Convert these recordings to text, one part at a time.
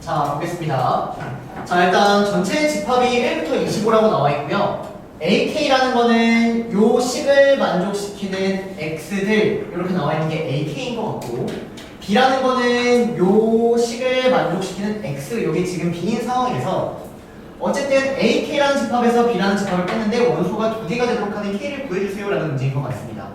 자, 보겠습니다. 자, 일단 전체 집합이 1부터 25라고 나와 있고요. AK라는 거는 요 식을 만족시키는 X들 이렇게 나와 있는 게 AK인 것 같고, B라는 거는 요 식을 만족시키는 X, 요게 지금 B인 상황에서 어쨌든 AK라는 집합에서 B라는 집합을 뺐는데 원소가 두 개가 되도록 하는 K를 구해주세요 라는 문제인 것 같습니다.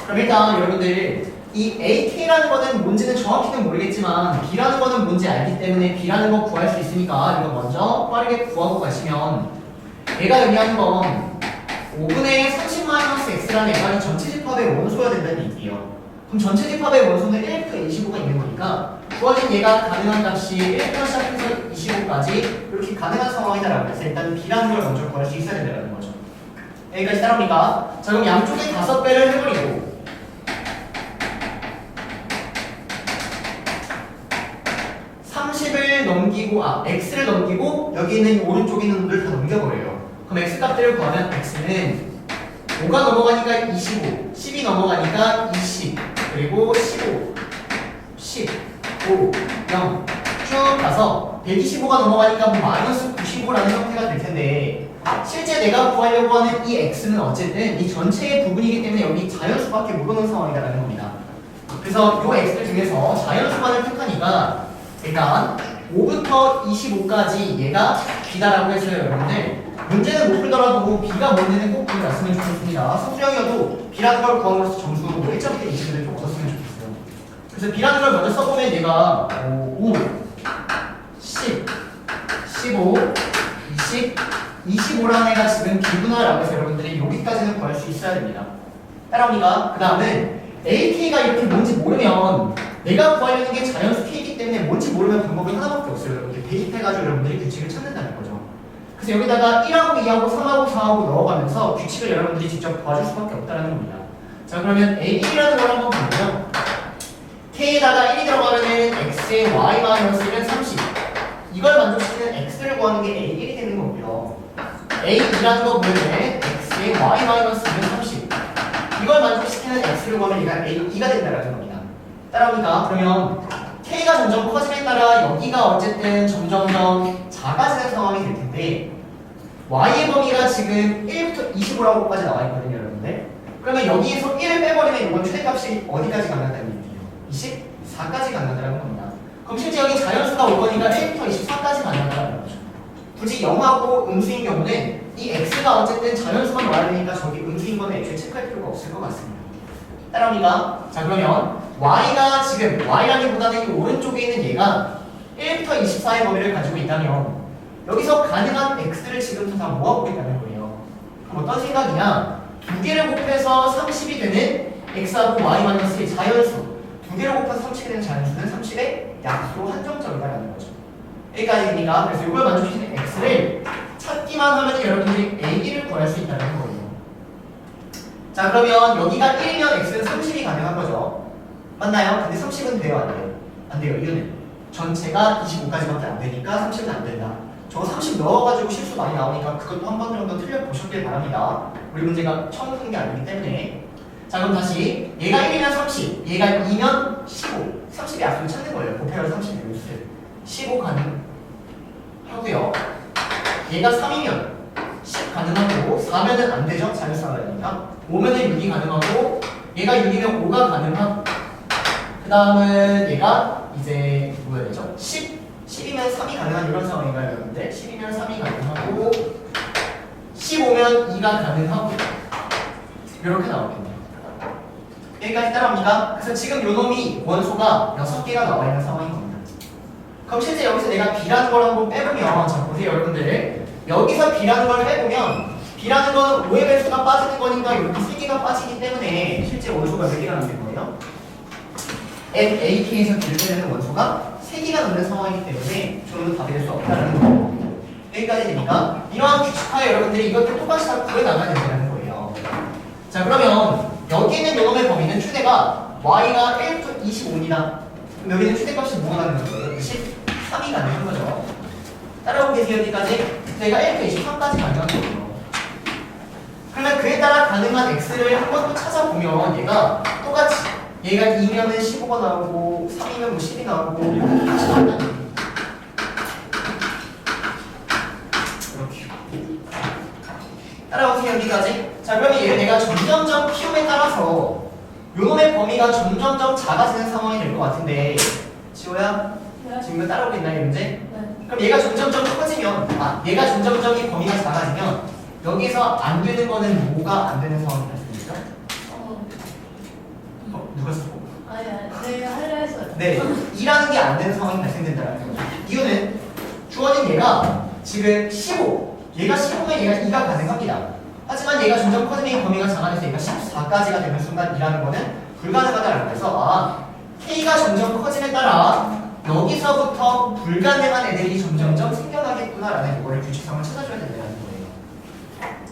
그럼 일단 여러분들 이 AK라는 거는 뭔지는 정확히는 모르겠지만 B라는 거는 뭔지 알기 때문에 B라는 거 구할 수 있으니까 이거 먼저 빠르게 구하고 가시면, 얘가 의미하는 건 5분의 30-x라는 애가 이 전체 집합의 원소가 된다는 얘기예요. 그럼 전체 집합의 원소는 1부터 25가 있는 거니까 구하신 얘가 가능한 값이 1부터 시작해서 25까지 이렇게 가능한 상황이다라고 해서 일단 B라는 걸 먼저 구할 수 있어야 된다는 거죠. 여기까지 따라옵니까? 자, 그럼 양쪽에 5배를 해버리고 x를 넘기고 여기 있는 이 오른쪽에 있는 놈들 다 넘겨버려요. 그럼 x 값들을 구하면 x는 5가 넘어가니까 25, 10이 넘어가니까 20, 그리고 15, 10, 5, 0 쭉 가서 125가 넘어가니까 뭐 마이너스 95라는 형태가 될 텐데, 실제 내가 구하려고 하는 이 x는 어쨌든 이 전체의 부분이기 때문에 여기 자연수밖에 모르는 상황이다라는 겁니다. 그래서 이 x들 중에서 자연수만을 택하니까 일단 5부터 25까지 얘가 B다라고 했어요. 여러분들 문제는 못 풀더라도 B가 뭔지는 꼭 기억났으면 좋겠습니다. 성수형이어도 B라는 걸 구함으로써 점수 1점부터 20을 좀 얻었으면 좋겠어요. 그래서 B라는 걸 먼저 써보면 얘가 5, 10, 15, 20, 25라는 애가 지금 B구나라고 해서 여러분들이 여기까지는 구할 수 있어야 됩니다. 따라옵니까? 그 다음은 AK가 이렇게 뭔지 모르면 내가 구하려는 게 자연수 K이기 때문에 뭔지 모르면 방법이 하나밖에 없어요. 이렇게 대입해가지고 여러분들이 규칙을 찾는다는 거죠. 그래서 여기다가 1하고 2하고 3하고 4하고 넣어가면서 규칙을 여러분들이 직접 도와줄 수밖에 없다는 겁니다. 자, 그러면 A1이라는 걸 한번 보면요. K에다가 1이 들어가면은 X의 Y-1은 30. 이걸 만족시키는 X를 구하는 게 A1이 되는 거고요. A2라는 거 보면 X의 Y-1은 30. 이걸 만족시키는 X를 구하면 얘가 A2가 된다는 겁니다. 따라오니까 그러면 K가 점점 커짐에 따라 여기가 어쨌든 점점점 작아지는 상황이 될 텐데, Y의 범위가 지금 1부터 25라고까지 나와 있거든요, 여러분들. 그러면 여기에서 1을 빼버리면 이건 최대값이 어디까지 가능하다는 얘기예요? 24까지 가능하다는 겁니다. 그럼 실제 여기 자연수가 올 거니까 1부터 24까지 가능하다는 거죠. 굳이 0하고 음수인 경우는 이 X가 어쨌든 자연수만 나와야 되니까 저기 음수인 거는 애초에 체크할 필요가 없을 것 같습니다. 따라옵니까? 자, 그러면 Y가 지금 Y라기보다는 이 오른쪽에 있는 얘가 1부터 24의 범위를 가지고 있다면 여기서 가능한 X를 지금부터 다 모아보겠다는 거예요. 그럼 어떤 생각이냐? 두 개를 곱해서 30이 되는 X하고 Y-의 자연수, 두 개를 곱해서 30이 되는 자연수는 30의 약수 한정점이다라는 거죠. 여기까지입니다. 그래서 이걸 만족시키는 X를 찾기만 하면 여러분들이 A1을 구할 수 있다는 거예요. 자, 그러면 여기가 1이면 X는 30이 가능한 거죠. 맞나요? 근데 30은 돼요, 안 돼요? 안 돼요. 이유는 전체가 25까지밖에 안 되니까 30은 안 된다. 저거 30 넣어가지고 실수 많이 나오니까 그것도 한 번 정도 틀려보셨길 바랍니다. 우리 문제가 처음 푼 게 아니기 때문에. 자, 그럼 다시 얘가 1이면 30, 얘가 2면 15. 30의 약수를 찾는 거예요. 곱해서 30의 약수를 15 가능하고요. 얘가 3이면 10 가능하고, 4면은 안 되죠. 자연수가 되니까. 5면은 6이 가능하고, 얘가 6이면 5가 가능하고, 그 다음은 얘가 이제 뭐야 되죠? 10이면 3이 가능한 이런 상황인가요, 여러분들? 10이면 3이 가능하고, 15면 2가 가능하고, 이렇게 나오겠네요. 여기까지 따라옵니까? 그래서 지금 요 놈이 원소가 6개가 나와 있는 상황인 겁니다. 그럼 실제 여기서 내가 B라는 걸 한번 빼보면, 자, 보세요, 여러분들. 여기서 B라는 걸 빼보면, B라는 건 5의 배수가 빠지는 거니까 이렇게 3개가 빠지기 때문에 실제 원소가 몇 개가 남는 거예요? NAK에서 B를 빼는 원소가 3개가 남는 상황이기 때문에 저는 답이 될 수 없다는 거예요. 여기까지 되니까 이러한 규칙하에 여러분들이 이것도 똑같이 다 구해나가야 된다는 거예요. 자, 그러면 여기 있는 요놈의 범위는 최대가 Y가 1부터 25입니다. 그럼 여기는 최대값이 뭐가 가능한 거예요? 23이 가능한 거죠. 따라오고 계세요, 여기까지? 저희가 1부터 23까지 가능한 거예요. 그러면 그에 따라 가능한 X를 한 번 더 찾아보면 얘가 똑같이 얘가 2면은 15가 나오고 3이면 뭐 10이 나오고 이렇게 같이 나온다는 얘기예요. 범위가 점점점 작아지는 상황이 될 것 같은데 지호야? 네. 지금 이거 따라오고 있나요, 문제? 네. 그럼 얘가 점점점 커지면 얘가 점점점 이 범위가 작아지면 여기서 안 되는 거는 뭐가 안 되는 상황이 발생되죠? 누가 쓰고? 아니, 내가 하려 했어요. 네, 2라는 게 안 되는 상황이 발생된다는 거죠. 이유는 주어진 얘가 지금 15, 얘가 15면 얘가 2가 가능합니다. 하지만 얘가 점점 커지면 범위가 작아져서 얘가 14까지가 되는 순간 2라는 거는 불가능하다라는 거에서 K가 점점 커짐에 따라 여기서부터 불가능한 애들이 점점점 생겨나겠구나라는 이거를 규칙성을 찾아줘야 된다는 거예요.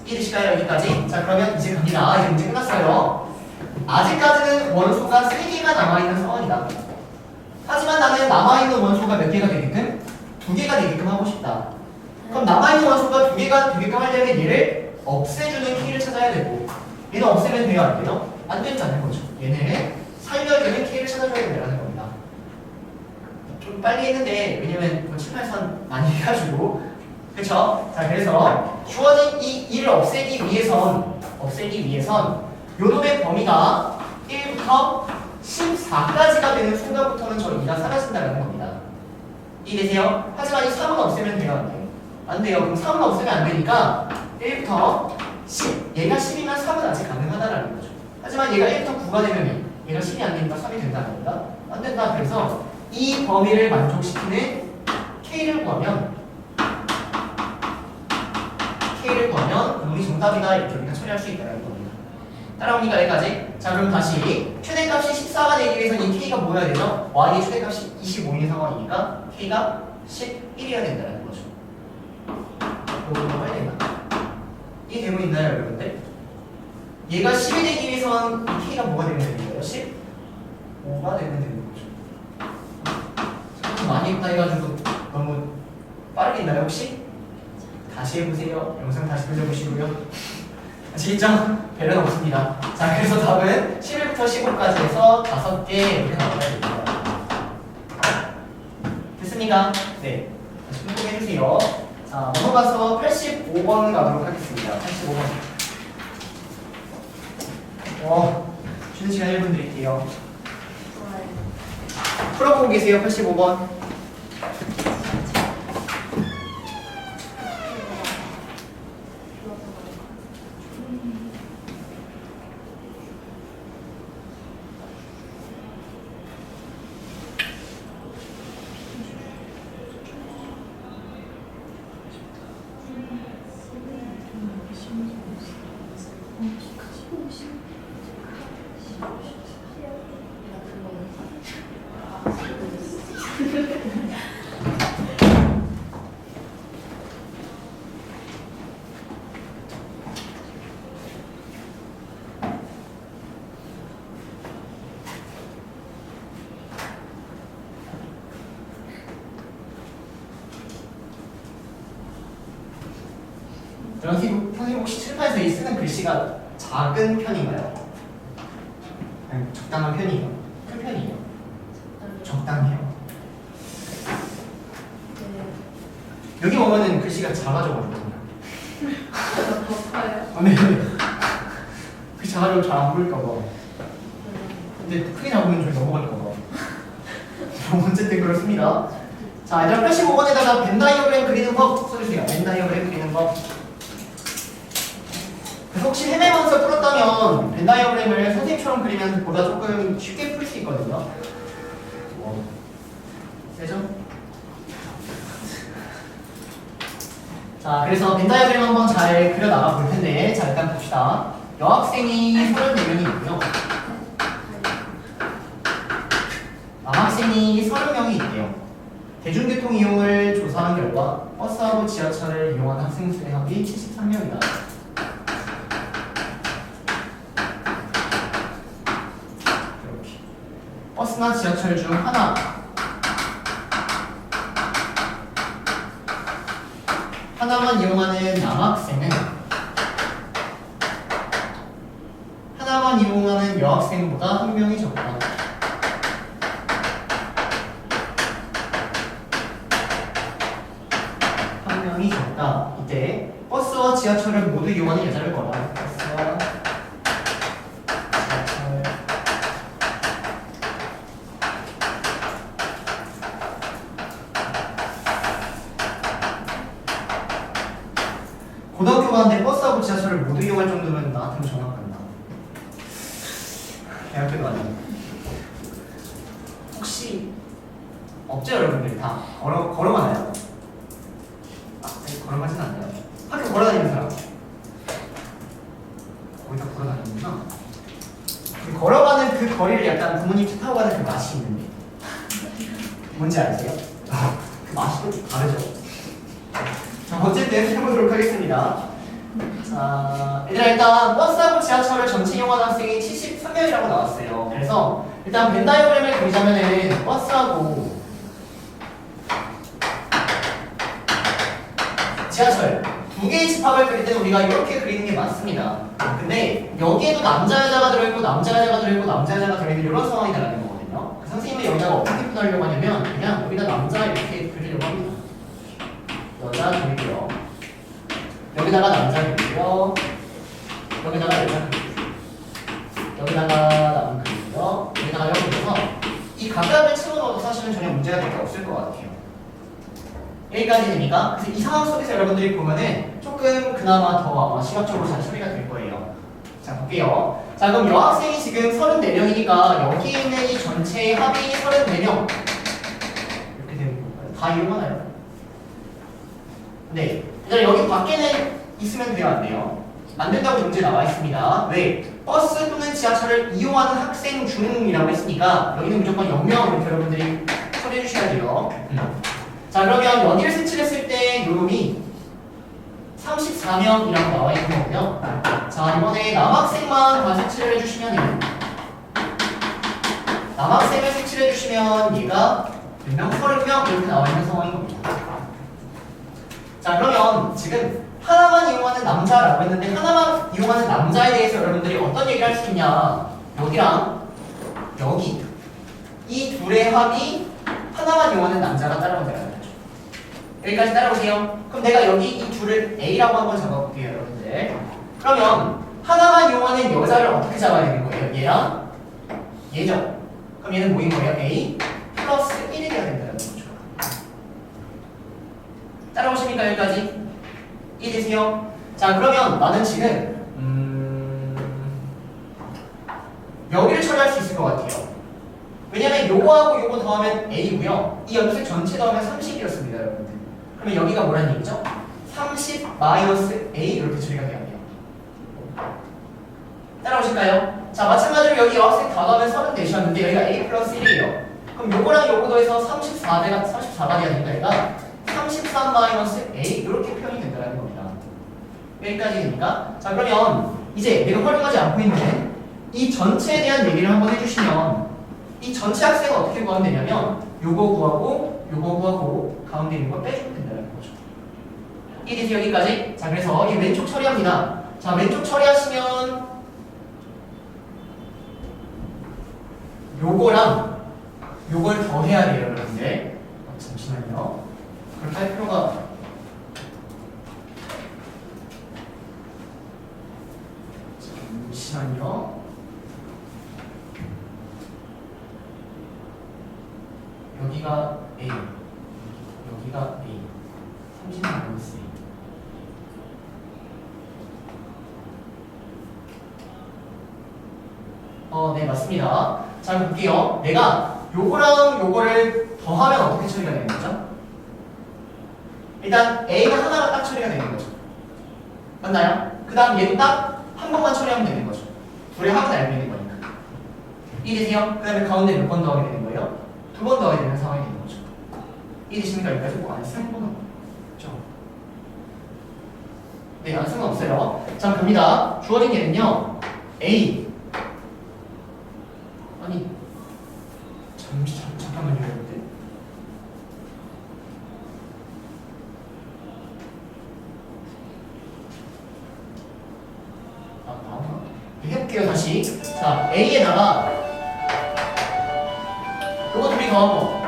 이해되실까요? 여기까지? 자, 그러면 이제 갑니다. 이제 문제 끝났어요. 아직까지는 원소가 3개가 남아있는 상황이다. 하지만 나는 남아있는 원소가 몇 개가 되게끔? 2개가 되게끔 하고 싶다. 그럼 남아있는 원소가 2개가 되게끔 하려면 얘를 없애주는 K를 찾아야 되고, 얘는 없애면 돼요? 안 돼요? 안 된다는 거죠. 얘는 살려주는 K를 찾아줘야 된다는 겁니다. 좀 빨리 했는데, 왜냐면 칠판에선 많이 해가지고, 그쵸? 자, 그래서 주어진 이 1을 없애기 위해선 요놈의 범위가 1부터 14까지가 되는 순간부터는 저 2가 사라진다는 겁니다. 이해되세요? 하지만 이 3은 없애면 돼요? 안 돼요? 안 돼요. 그럼 3은 없애면 안 되니까 1부터 10. 얘가 10이면 3은 아직 가능하다라는 거죠. 하지만 얘가 1부터 9가 되면 얘가 10이 안 되니까 3이 된다는 겁니다. 안 된다. 그래서 이 범위를 만족시키는 K를 구하면 우리 정답이다 이렇게 우리가 처리할 수 있다는 겁니다. 따라오니까 여기까지. 자, 그럼 다시 최대값이 14가 되기 위해서는 이 K가 뭐여야 되죠? Y의 최대값이 25인 상황이니까 K가 11이어야 된다는 거죠. 이거 빨리 했나? 이 되고 있나요, 여러분들? 얘가 10이 되기 위해서는 이 K가 뭐가 되면 되는 거예요? 15가 되면 되는 거죠. 좀 많이 했다 해가지고 너무 빠르게 했나요, 혹시? 다시 해보세요. 영상 다시 돌려보시고요. 아시겠죠? 배려는 없습니다. 자, 그래서 답은 11부터 15까지 해서 5개 이렇게 나와야 됩니다. 됐습니까? 네. 다시 공부해주세요. 자, 넘어가서 85번 가도록 하겠습니다. 85번. 쉬는 시간 1분 드릴게요. 풀어보고 계세요. 85번. 선생님 혹시 칠판에서 이 쓰는 글씨가 작은 편인가요? 아니, 적당한 편이에요? 큰 편이에요? 적당해요. 여기 보면은 글씨가 작아져가지고 네. 글씨 작아지고 잘 안 보일까봐. 근데 크게 잡으면 저기 넘어갈까봐. 어쨌든 그렇습니다. 자, 이제 85번에다가 벤 다이어그램 그리는 법 써주세요. 벤 다이어그램 그리는 법. 그래서 혹시 헤매면서 풀었다면 벤 다이어그램을 선생님처럼 그리면 보다 조금 쉽게 풀 수 있거든요. 세죠? 자, 그래서 벤 다이어그램 한번 잘 그려 나가 볼 텐데, 자, 일단 봅시다. 여학생이 34명이 있고요. 남학생이 30명이 있대요. 대중교통 이용을 조사한 결과 버스하고 지하철을 이용하는 학생 수의 합이 73명이다. 이렇게 버스나 지하철 중 하나만 이용하는 남학생은 하나만 이용하는 여학생보다 한 명이 적다. 한 명이 적다. 이때 버스와 지하철을 모두 이용하는 여자를 거라. 버스와 지하철 고등학교 가는데 버스하고 지하철을 모두 이용할 정도면 나 같으면 전학 간다. 대학교도 아니고. 혹시 없죠 여러분들 다 걸어가나요? 걸어가진 않나요? 학교 걸어다니는 사람 거의 다 걸어다니는구나. 걸어가는 그 거리를 약간 부모님 차 타고 가는 그 맛이 있는데 뭔지 아세요? 그 맛이 또 다르죠. 자 어쨌든 해보도록 하겠습니다. 자 얘들아 일단 버스하고 지하철을 전체 이용하는 학생이 73명이라고 나왔어요. 그래서 일단 벤 다이어그램을 그리자면은 버스하고 지하철 두 개의 집합을 그릴 때는 우리가 이렇게 그리는 게 맞습니다. 근데 여기에도 남자 여자가 들어있고 남자 여자가 들어있고 남자 여자가 들어있는 이런 상황이 나타나는 거거든요. 선생님은 여기다가 어떻게 표현하려고 하냐면 그냥 여기다 남자 이렇게 그리려고 합니다. 여자 그리고요. 여기다가 남자 그리고요. 여기다가 여자 그리고요. 여기다가 남 그리고요. 여기다가 여기 그려서 이 각각을 채워넣어도 사실은 전혀 문제가 될 게 없을 것 같아요. 여기까지 됩니까? 그래서 이 상황 속에서 여러분들이 보면은 조금 그나마 더 아마 시각적으로 잘 처리가 될 거예요. 자 볼게요. 자 그럼 여학생이 지금 34명이니까 여기 있는 이 전체의 합이 34명 이렇게 되는 건가요? 다 이용하나요? 네. 일단 여기 밖에는 있으면 돼요 안 돼요? 안 된다고 문제 나와 있습니다. 왜? 버스 또는 지하철을 이용하는 학생 중이라고 했으니까 여기는 무조건 0명 이렇게 여러분들이 처리해 주셔야 돼요. 자 그러면 여기를 색칠했을 때 요놈이 34명이라고 나와 있는 거고요. 자 이번에 남학생만 다 색칠을 해주시면 남학생을 색칠해 주시면 얘가 몇 명? 30명 이렇게 나와 있는 상황인 겁니다. 자 그러면 지금 하나만 이용하는 남자라고 했는데 하나만 이용하는 남자에 대해서 여러분들이 어떤 얘기를 할 수 있냐? 여기랑 여기 이 둘의 합이 하나만 이용하는 남자가 따라온다는 거죠. 여기까지 따라오세요. 그럼 내가 여기 이 둘을 A라고 한번 잡아볼게요 여러분들. 그러면 하나만 이용하는 여자를 어떻게 잡아야 되는 거예요? 얘랑 얘죠. 그럼 얘는 뭐인 거예요? A 플러스 1이 돼야 된다는 거죠. 따라오십니까 여기까지? 이해되세요? 자 그러면 나는 지금 여기를 처리할 수 있을 것 같아요. 왜냐면 요거하고 요거 더하면 A고요. 이 연두색 전체 더하면 30이었습니다 여러분들. 그러면 여기가 뭐라는 얘기죠? 30 마이너스 A 이렇게 처리가 돼야 돼요. 따라오실까요? 자 마찬가지로 여기 여학생 다 더하면 34셨는데 여기가 A 플러스 1이에요. 그럼 요거랑 요거 더해서 34가 돼야 된다. 얘가 33 마이너스 A 이렇게 표현이 된다는 겁니다. 여기까지 됩니까? 자 그러면 이제 내가 활용하지 않고 있는 이 전체에 대한 얘기를 한번 해주시면 이 전체 학생은 어떻게 구하면 되냐면 요거 구하고 가운데 있는 거 빼주면 된다는 거죠. 이해되세요 여기까지? 자 그래서 이 왼쪽 처리합니다. 자 왼쪽 처리하시면 요거랑 요걸 더 해야 돼요 여러분들. 잠시만요. 그렇게 할 필요가 잠시만요. 여기가 A 여기가 A 30 마이너스 A 네 맞습니다. 자 볼게요. 내가 요거랑 요거를 더하면 어떻게 처리가 되는 거죠? 일단 A가 하나가 딱 처리가 되는 거죠. 맞나요? 그 다음 얘도 딱 한 번만 처리하면 되는 거죠. 둘의 합은 알고 있는 거니까. 이해되세요? 그 다음에 가운데 몇 번 더하게 되는 거예요? 2번 더하게 되는 상황이 되는 거죠. 이해되십니까? 여기까지 뭐 안 쓰는 건 없죠? 네, 안 쓰는 건 없어요. 자, 갑니다. 주어진 예는요. A 아니 잠깐만요 여러분들. 나오나? 해볼게요 다시. 자 A에다가 요거 둘이 더한 거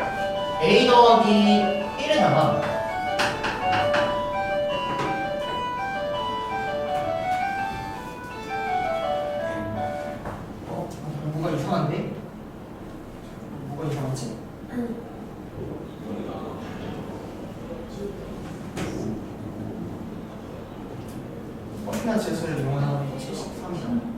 A 더하기 1에다가 뭐가 이상한데? 뭐가 이상하지? 버스나 지하철을 이용하는 73이다.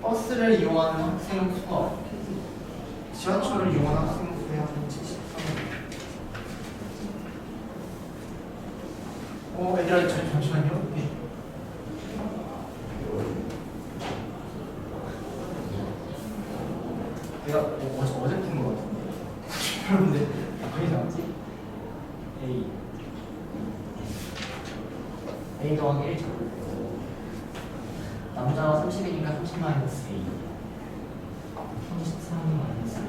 버스를 이용하는 학생 수가 지하철을 이용하는 학생 수의 한 73. 얘들아 잠시만요. 네. 내가 어제 푼 거 같은데. 여러분들 거의 나왔지? A 더하기 1 남자가 30이니까 30 마이너스 A 33 마이너스 A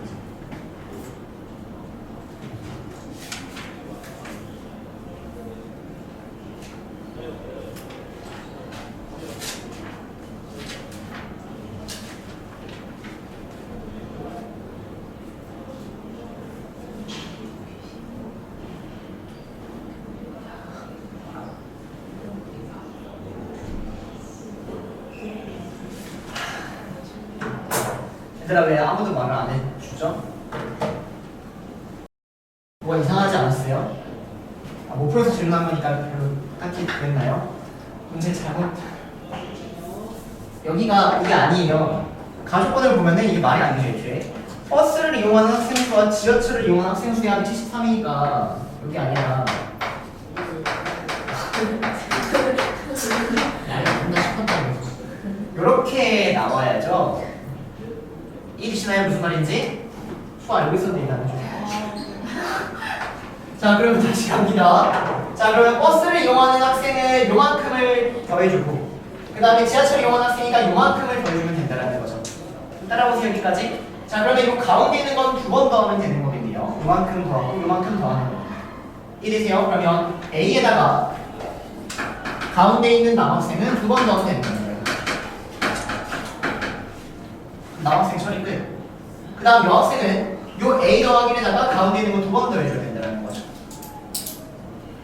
얘들아 왜 아무도 말을 안 해주죠? 뭐가 이상하지 않았어요? 못 풀어서 질문한 거니까 별로 딱히 그랬나요? 문제 잘못 여기가 이게 아니에요. 가족권을 보면은 이게 말이 안 되죠. 애초에 버스를 이용하는 학생 수와 지하철을 이용하는 학생 수의 합이 73이니까 여기 아니라 말이 안나 싶었다고 이렇게 나와야죠. 이해되시나요? 무슨 말인지? 수 알고 있었는데 나는 좀. 자, 그러면 다시 갑니다. 자, 그러면 버스를 이용하는 학생은 요만큼을 더해주고 그 다음에 지하철을 이용하는 학생이니까 요만큼을 더해주면 된다는 거죠. 따라오세요 여기까지. 자, 그러면 이 가운데 있는 건 두 번 더하면 되는 거겠네요. 요만큼 더하고 요만큼 더하는 거. 이해되세요? 그러면 A에다가 가운데 있는 남학생은 두 번 더하면 되는 거예요. 남학생 처리 끝. 그 다음 여학생은 요 A 더하기 1에다가 가운데 있는 거 두 번 더해줘야 된다는 거죠.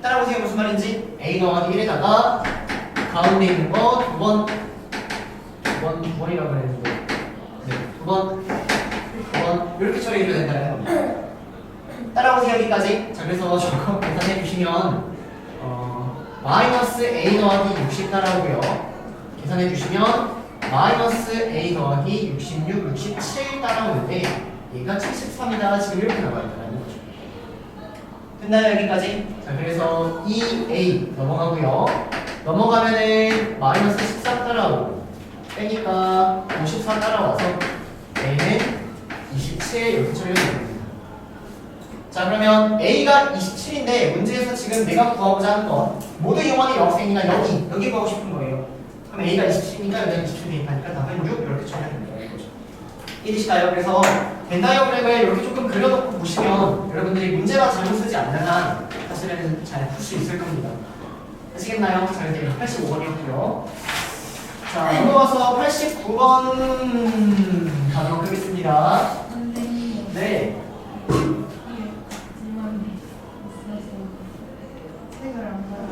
따라보세요. 무슨 말인지. A 더하기 1에다가 가운데 있는 거 두 번이라고 그랬는데 두 번 이렇게 처리해줘야 된다는 겁니다. 따라오세요. 여기까지. 자, 그래서 저거 계산해 주시면 마이너스 A 더하기 60 따라오고요. 계산해 주시면 마이너스 A 더하기 66, 67 따라오는데 얘가 73이다. 지금 이렇게 나와야 된다는 거죠. 됐나요? 여기까지? 자, 그래서 2A 넘어가고요. 넘어가면은 마이너스 14 따라오고 빼니까 54 따라와서 A는 27 이렇게 처리해야 됩니다. 자, 그러면 A가 27인데 문제에서 지금 내가 구하고자 하는 건 모두 이용하는 여학생이나 여기 구하고 싶은 거예요. 그럼 A가 27이니까 여기가 27 대입하니까 답은 6 이렇게 처리해야 된다는 거죠. 이해되실까요? 그래서 벤다이어그램을 이렇게 조금 그려놓고 보시면 여러분들이 문제만 잘못 쓰지 않는 한 사실은 잘 풀 수 있을 겁니다. 아시겠나요? 자, 이제 85번이었고요. 자, 넘어가서 89번 가도록 하겠습니다. 선생님. 네. 책을 안 봐요.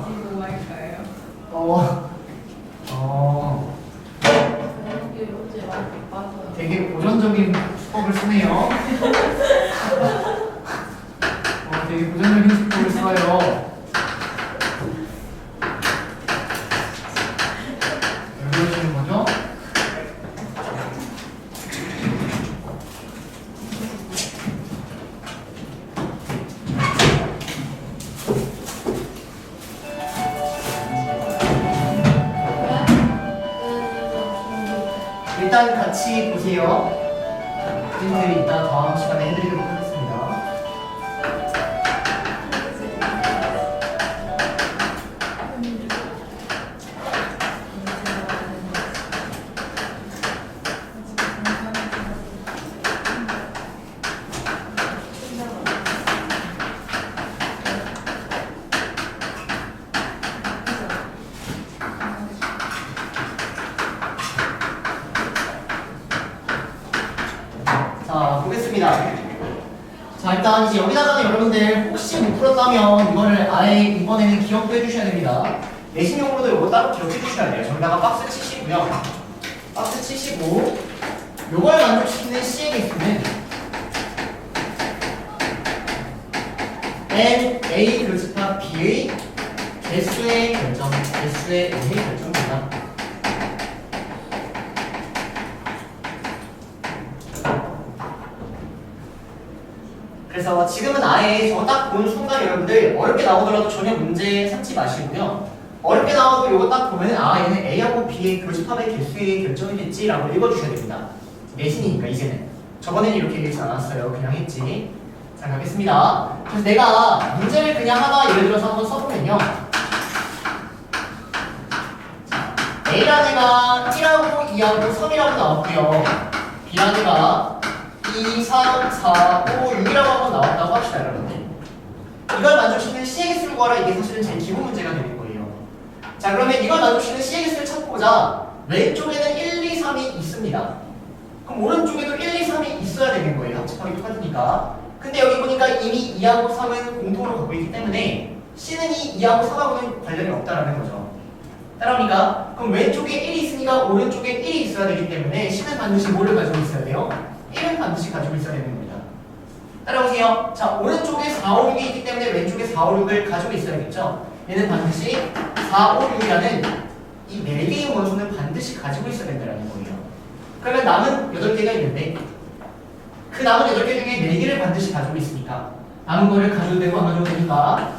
이거 할까요? 여기 어제 맞아요. 되게 고전적인 수법을 쓰네요. 되게 고전적인 수법을 써요. 왜 그러시는 거죠? 일단 같이 보세요. 힌트 이따 다음 시간에 해드리도록 하겠습니다. 보겠습니다. 자, 일단 이제 여기다가는 여러분들 혹시 못 풀었다면 이거를 아예 이번에는 기억도 해주셔야 됩니다. 내신용으로도 이거 따로 기억해 주셔야 돼요. 저기다가 박스 치시고요. 박스 치시고 요걸 만족시키는 C의 개수는 N, A 교집합 B의 개수의 결정, 개수의 A의 결정입니다. 그래서 지금은 아예 저거 딱 본 순간 여러분들 어렵게 나오더라도 전혀 문제 삼지 마시고요. 어렵게 나와도 이거 딱 보면 얘는 A하고 B의 교집합의 개수의 결정이겠지라고 읽어주셔야 됩니다. 내신이니까 이제는. 저번에는 이렇게 얘기하지 않았어요. 그냥 했지. 자, 가겠습니다. 그래서 내가 문제를 그냥 하나 예를 들어서 한번 써보면요. 자, A라는 애가 1하고 2하고 3이라고 나왔고요. B라는 애가 2, 3, 4, 5, 6이라고 한번 나왔다고 합시다, 여러분들. 이걸 만족시키는 C의 개수를 구하라. 이게 사실은 제일 기본 문제가 되는 거예요. 자, 그러면 이걸 만족시키는 C의 개수를 찾고자 왼쪽에는 1, 2, 3이 있습니다. 그럼 오른쪽에도 1, 2, 3이 있어야 되는 거예요. 합집합이 똑같으니까. 근데 여기 보니까 이미 2하고 3은 공통으로 갖고 있기 때문에 C는 이 2하고 3하고는 관련이 없다라는 거죠. 따라오니까 그럼 왼쪽에 1이 있으니까 오른쪽에 1이 있어야 되기 때문에 C는 반드시 뭐를 가지고 있어야 돼요? 1은 반드시 가지고 있어야 되는 겁니다. 따라오세요. 자, 오른쪽에 4, 5, 6이 있기 때문에 왼쪽에 4, 5, 6을 가지고 있어야겠죠. 얘는 반드시 4, 5, 6이라는 이 4개의 원소는 반드시 가지고 있어야 된다는 거예요. 그러면 남은 8개가 있는데 그 남은 8개 중에 4개를 반드시 가지고 있으니까 남은 거를 가져도 되고 안 가져도 되니까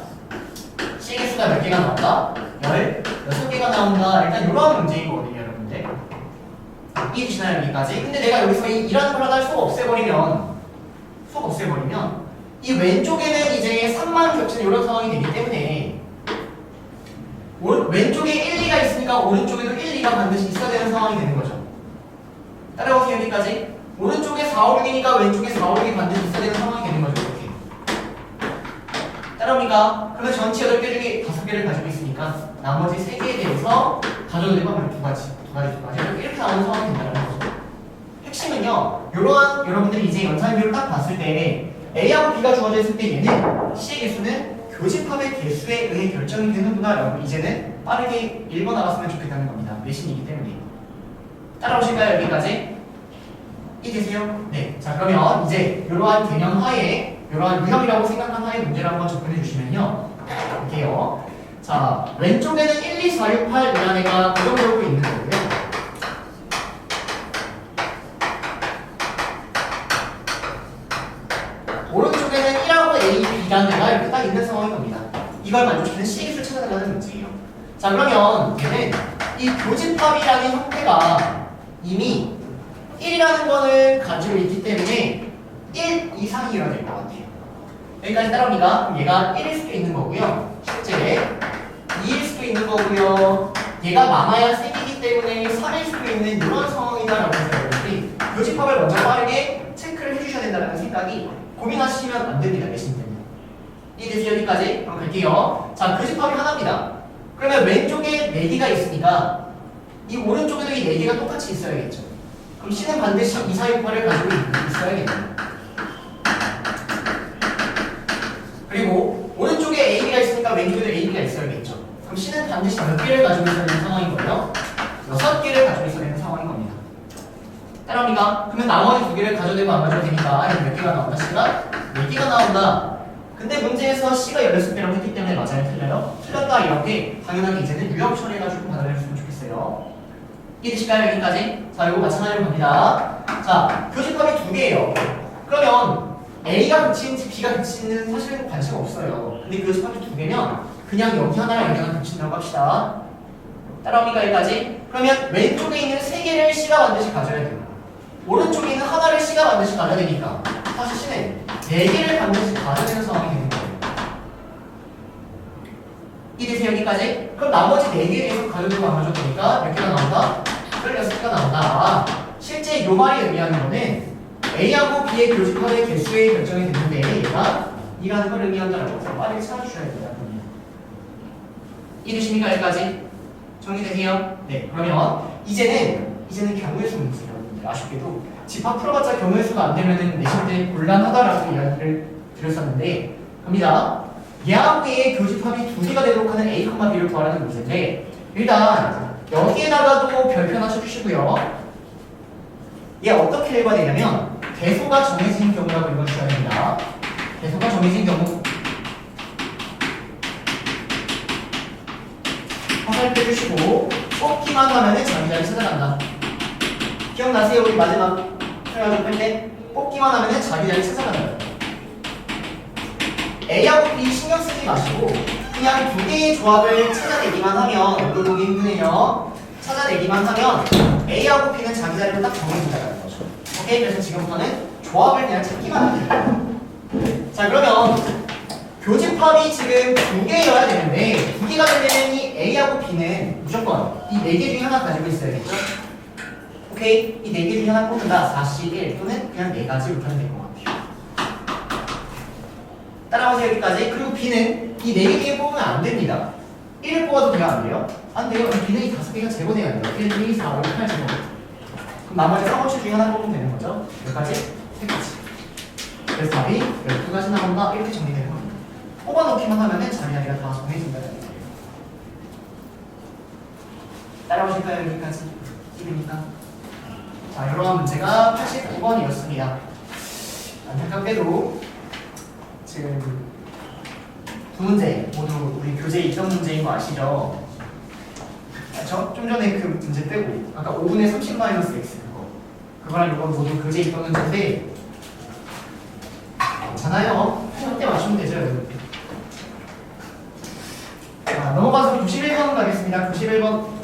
C 개수가 몇 개가 나온다? 16개가 나온다. 일단 이러한 문제인 거거든요, 여러분들. 이해되시나요, 여기까지? 근데 내가 여기서 이 일하는 걸 하나 속 없애버리면 이 왼쪽에는 이제 3만 겹치는 이런 상황이 되기 때문에 왼쪽에 1, 2가 있으니까 오른쪽에도 1, 2가 반드시 있어야 되는 상황이 되는 거죠. 따라오세요, 여기까지. 오른쪽에 4, 5, 6이니까 왼쪽에 4, 5, 6이 반드시 있어야 되는 상황이 되는 거죠, 이렇게. 따라옵니까? 그러면 전체 8개 중에 5개를 가지고 있으니까 나머지 3개에 대해서 가져도 되고 두 가지 이렇게 나오는 상황이 된다는 거죠. 핵심은요, 이러한 여러분들이 이제 연산비를 딱 봤을 때 A하고 B가 주어져 있을 때 얘는 C의 개수는 교집합의 개수에 의해 결정이 되는구나 라고 이제는 빠르게 읽어 나갔으면 좋겠다는 겁니다. 내신이기 때문에. 따라오실까요, 여기까지? 이해되세요? 네. 자, 그러면 이제 이러한 개념 하에 이러한 유형이라고 생각한 하에 문제를 한번 접근해 주시면요. 볼게요. 자, 왼쪽에는 1, 2, 4, 6, 8이라는 애가 고정되고 있는 거고요. 오른쪽에는 1하고 A, B라는 애가 이렇게 딱 있는 상황인 겁니다. 이걸 만족시키는 C의 개수를 찾아달라는 문제예요. 자, 그러면 얘는 이 교집합이라는 형태가 이미 1이라는 거는 가지고 있기 때문에 1 이상이어야 될 것 같아요. 여기까지 따라옵니까? 그럼 얘가 1일 수도 있는 거고요. 실제 2일 수도 있는 거고요. 얘가 많아야 3개이기 때문에 3일 수도 있는 이런 상황이다라고 해서 여러분들이 교집합을 먼저 빠르게 체크를 해주셔야 된다는 생각이 고민하시면 안 됩니다. 내신 때문에. 이해되세요? 여기까지? 그럼 갈게요. 자, 교집합이 하나입니다. 그러면 왼쪽에 4개가 있으니까 이 오른쪽에도 이 4개가 똑같이 있어야겠죠. 그럼 C는 반드시 2, 4, 6, 8을 가지고 있어야겠네요. 그리고 오른쪽에 AB가 있으니까 왼쪽에도 AB가 있어야겠죠. 그럼 C는 반드시 몇 개를 가지고 있어야 되는 상황인 거예요? 6개를 가지고 있어야 되는 상황인 겁니다. 따라옵니까? 그러면 나머지 2개를 가져내고 안 가져도 되니까 얘는 몇 개가 나온다? C가 4개가 나온다. 근데 문제에서 C가 16개라고 했기 때문에 맞아요? 틀려요? 틀렸다 이렇게 당연하게 이제는 유형 처리해가지고 받아내줬으면 좋겠어요. 이해되실까요? 여기까지? 자, 이거 마찬가지로 갑니다. 자, 교집합이 2개예요. 그러면 A가 그치는지 B가 그치는 사실은 관심 없어요. 근데 교집합이 2개면 그냥 여기 하나랑 여기 하나 그친다고 합시다. 따라옵니까? 여기까지? 그러면 왼쪽에 있는 3개를 C가 반드시 가져야 돼요. 오른쪽에 있는 하나를 C가 반드시 가져야 되니까 사실 C는 4개를 반드시 가져야 되는 상황이 되는 거예요. 이해되세요? 여기까지? 그럼 나머지 4개에 대해서 가져도 안 가져도 되니까 몇 개가 나온다? 16개가 나온다. 실제 요 말이 의미하는 거는 A하고 B의 교집합의 개수에 결정이 됐는데 얘가 이라는 걸 의미한다라고 해서 빠르게 찾아주셔야 됩니다. 이해되십니까? 여기까지? 정리되세요? 네. 그러면 이제는 경우의 수 문제예요. 아쉽게도 집합 풀어봤자 경우의 수가 안 되면은 내실 때 곤란하다라고 이야기를 드렸었는데 갑니다. 얘하고 얘의 교집합이 2개가 되도록 하는 A, B를 구하라는 문제인데 일단 여기에다가도 별표 하나 쳐주시고요. 얘 어떻게 읽어야 되냐면 대소가 정해진 경우라고 읽어주셔야 됩니다. 대소가 정해진 경우 화살 빼주시고 뽑기만 하면은 자기 자리 찾아간다. 기억나세요? 우리 마지막 해가지고 뺄때 뽑기만 하면은 자기 자리 찾아간다. A하고 B 신경 쓰지 마시고 그냥 2개의 조합을 찾아내기만 하면 이걸 보기 힘드네요. 찾아내기만 하면 A하고 B는 자기 자리를 딱 정해준다는 거죠. 오케이? 그래서 지금부터는 조합을 그냥 찾기만 하면 돼요. 자 그러면 교집합이 지금 2개여야 되는데 2개가 되려면 이 A하고 B는 무조건 이 4개 중에 하나 가지고 있어야겠죠? 오케이? 이 4개 중에 하나 뽑는다. 4씩 1 또는 그냥 4가지 이렇게 하면 될 것 같아요. 따라오세요 여기까지. 그리고 B는 이 4개 중에 뽑으면 안 됩니다. 1을 뽑아도 돼요? 안 돼요? 안 돼요. B는 이 5개가 제거돼야 돼요. 1, 2, 4, 5, 8 제거. 그럼 나머지 3호치 중에 하나 뽑으면 되는 거죠. 여기까지? 3가지. 그래서 답이 12가지 나온다. 이렇게 정리되는 겁니다. 뽑아놓기만 하면은 자기 자리가 다 정해진다는 거예요. 따라오실까요? 여기까지? 이러니까. 자, 이러한 문제가 89번이었습니다. 안타깝게도 지금 2문제 모두 우리 교재 입점 문제인 거 아시죠? 좀 전에 그 문제 빼고 아까 5분의 30-x 그거랑 이건 모두 교재 입점 문제인데 괜찮아요. 시험 때 맞추면 되죠 여러분. 자, 넘어가서 91번 가겠습니다. 91번.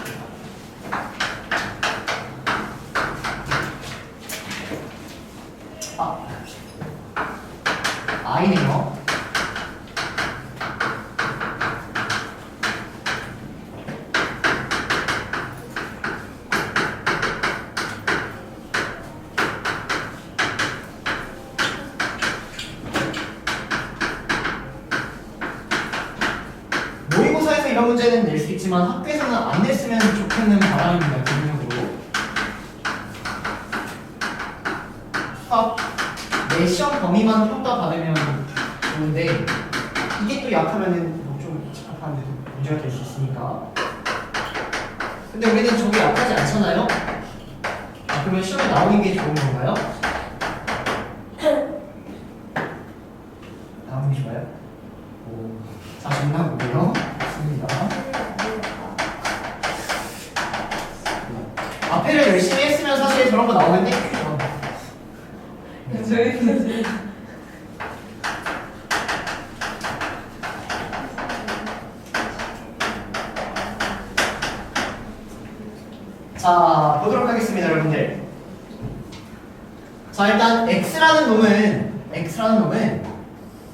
I네요. 모의고사에서 이런 문제는 낼 수 있지만 학교에서는 안 냈으면 좋겠는 바람입니다. 기본적으로. 수학 내 시험 범위만 평가받으면 좋은데 이게 또 약하면은 뭐 좀 집합하는데도 문제가 될 수 있으니까. 근데 우리는 저게 약하지 않잖아요? 아, 그러면 시험에 나오는 게 좋은 건가요? 나오는 게 좋아요? 오, 자신나 보고요. 좋습니다. 앞에를 열심히 했으면 사실 저런 거 나오면 땡큐죠. 자, 보도록 하겠습니다, 여러분들. 자, 일단 x라는 놈은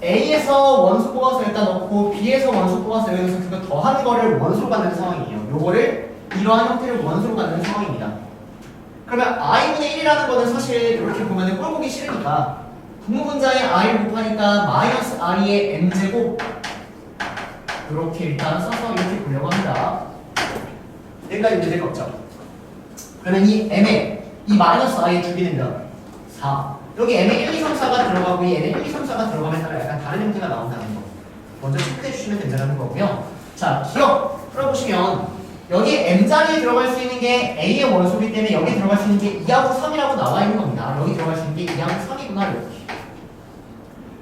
a에서 원수 뽑아서 일단 넣고 b에서 원수 뽑아서 여기서 그거 더하는 거를 원수로 갖는 상황이에요. 요거를 이러한 형태를 원수로 갖는 상황입니다. 그러면 i분의 1이라는 거는 사실 이렇게 보면은 꼴 보기 싫으니까 분모분자에 i를 곱하니까 마이너스 i의 m제곱 이렇게 일단 써서 이렇게 보려고 합니다. 여기까지 문제될 거 없죠? 그러면 이 m에 이 마이너스 i의 두 개는 몇? 4. 여기 m에 1, 2, 3, 4가 들어가고 이 n에 1, 2, 3, 4가 들어가면 따라 약간 다른 형태가 나온다는 거. 먼저 체크해 주시면 된다는 거고요. 자, 기억 풀어보시면 여기 m자리에 들어갈 수 있는 게 a의 원소이기 때문에 여기 들어갈 수 있는 게 2하고 3이라고 나와 있는 겁니다. 여기 들어갈 수 있는 게 2하고 3이구나 이렇게.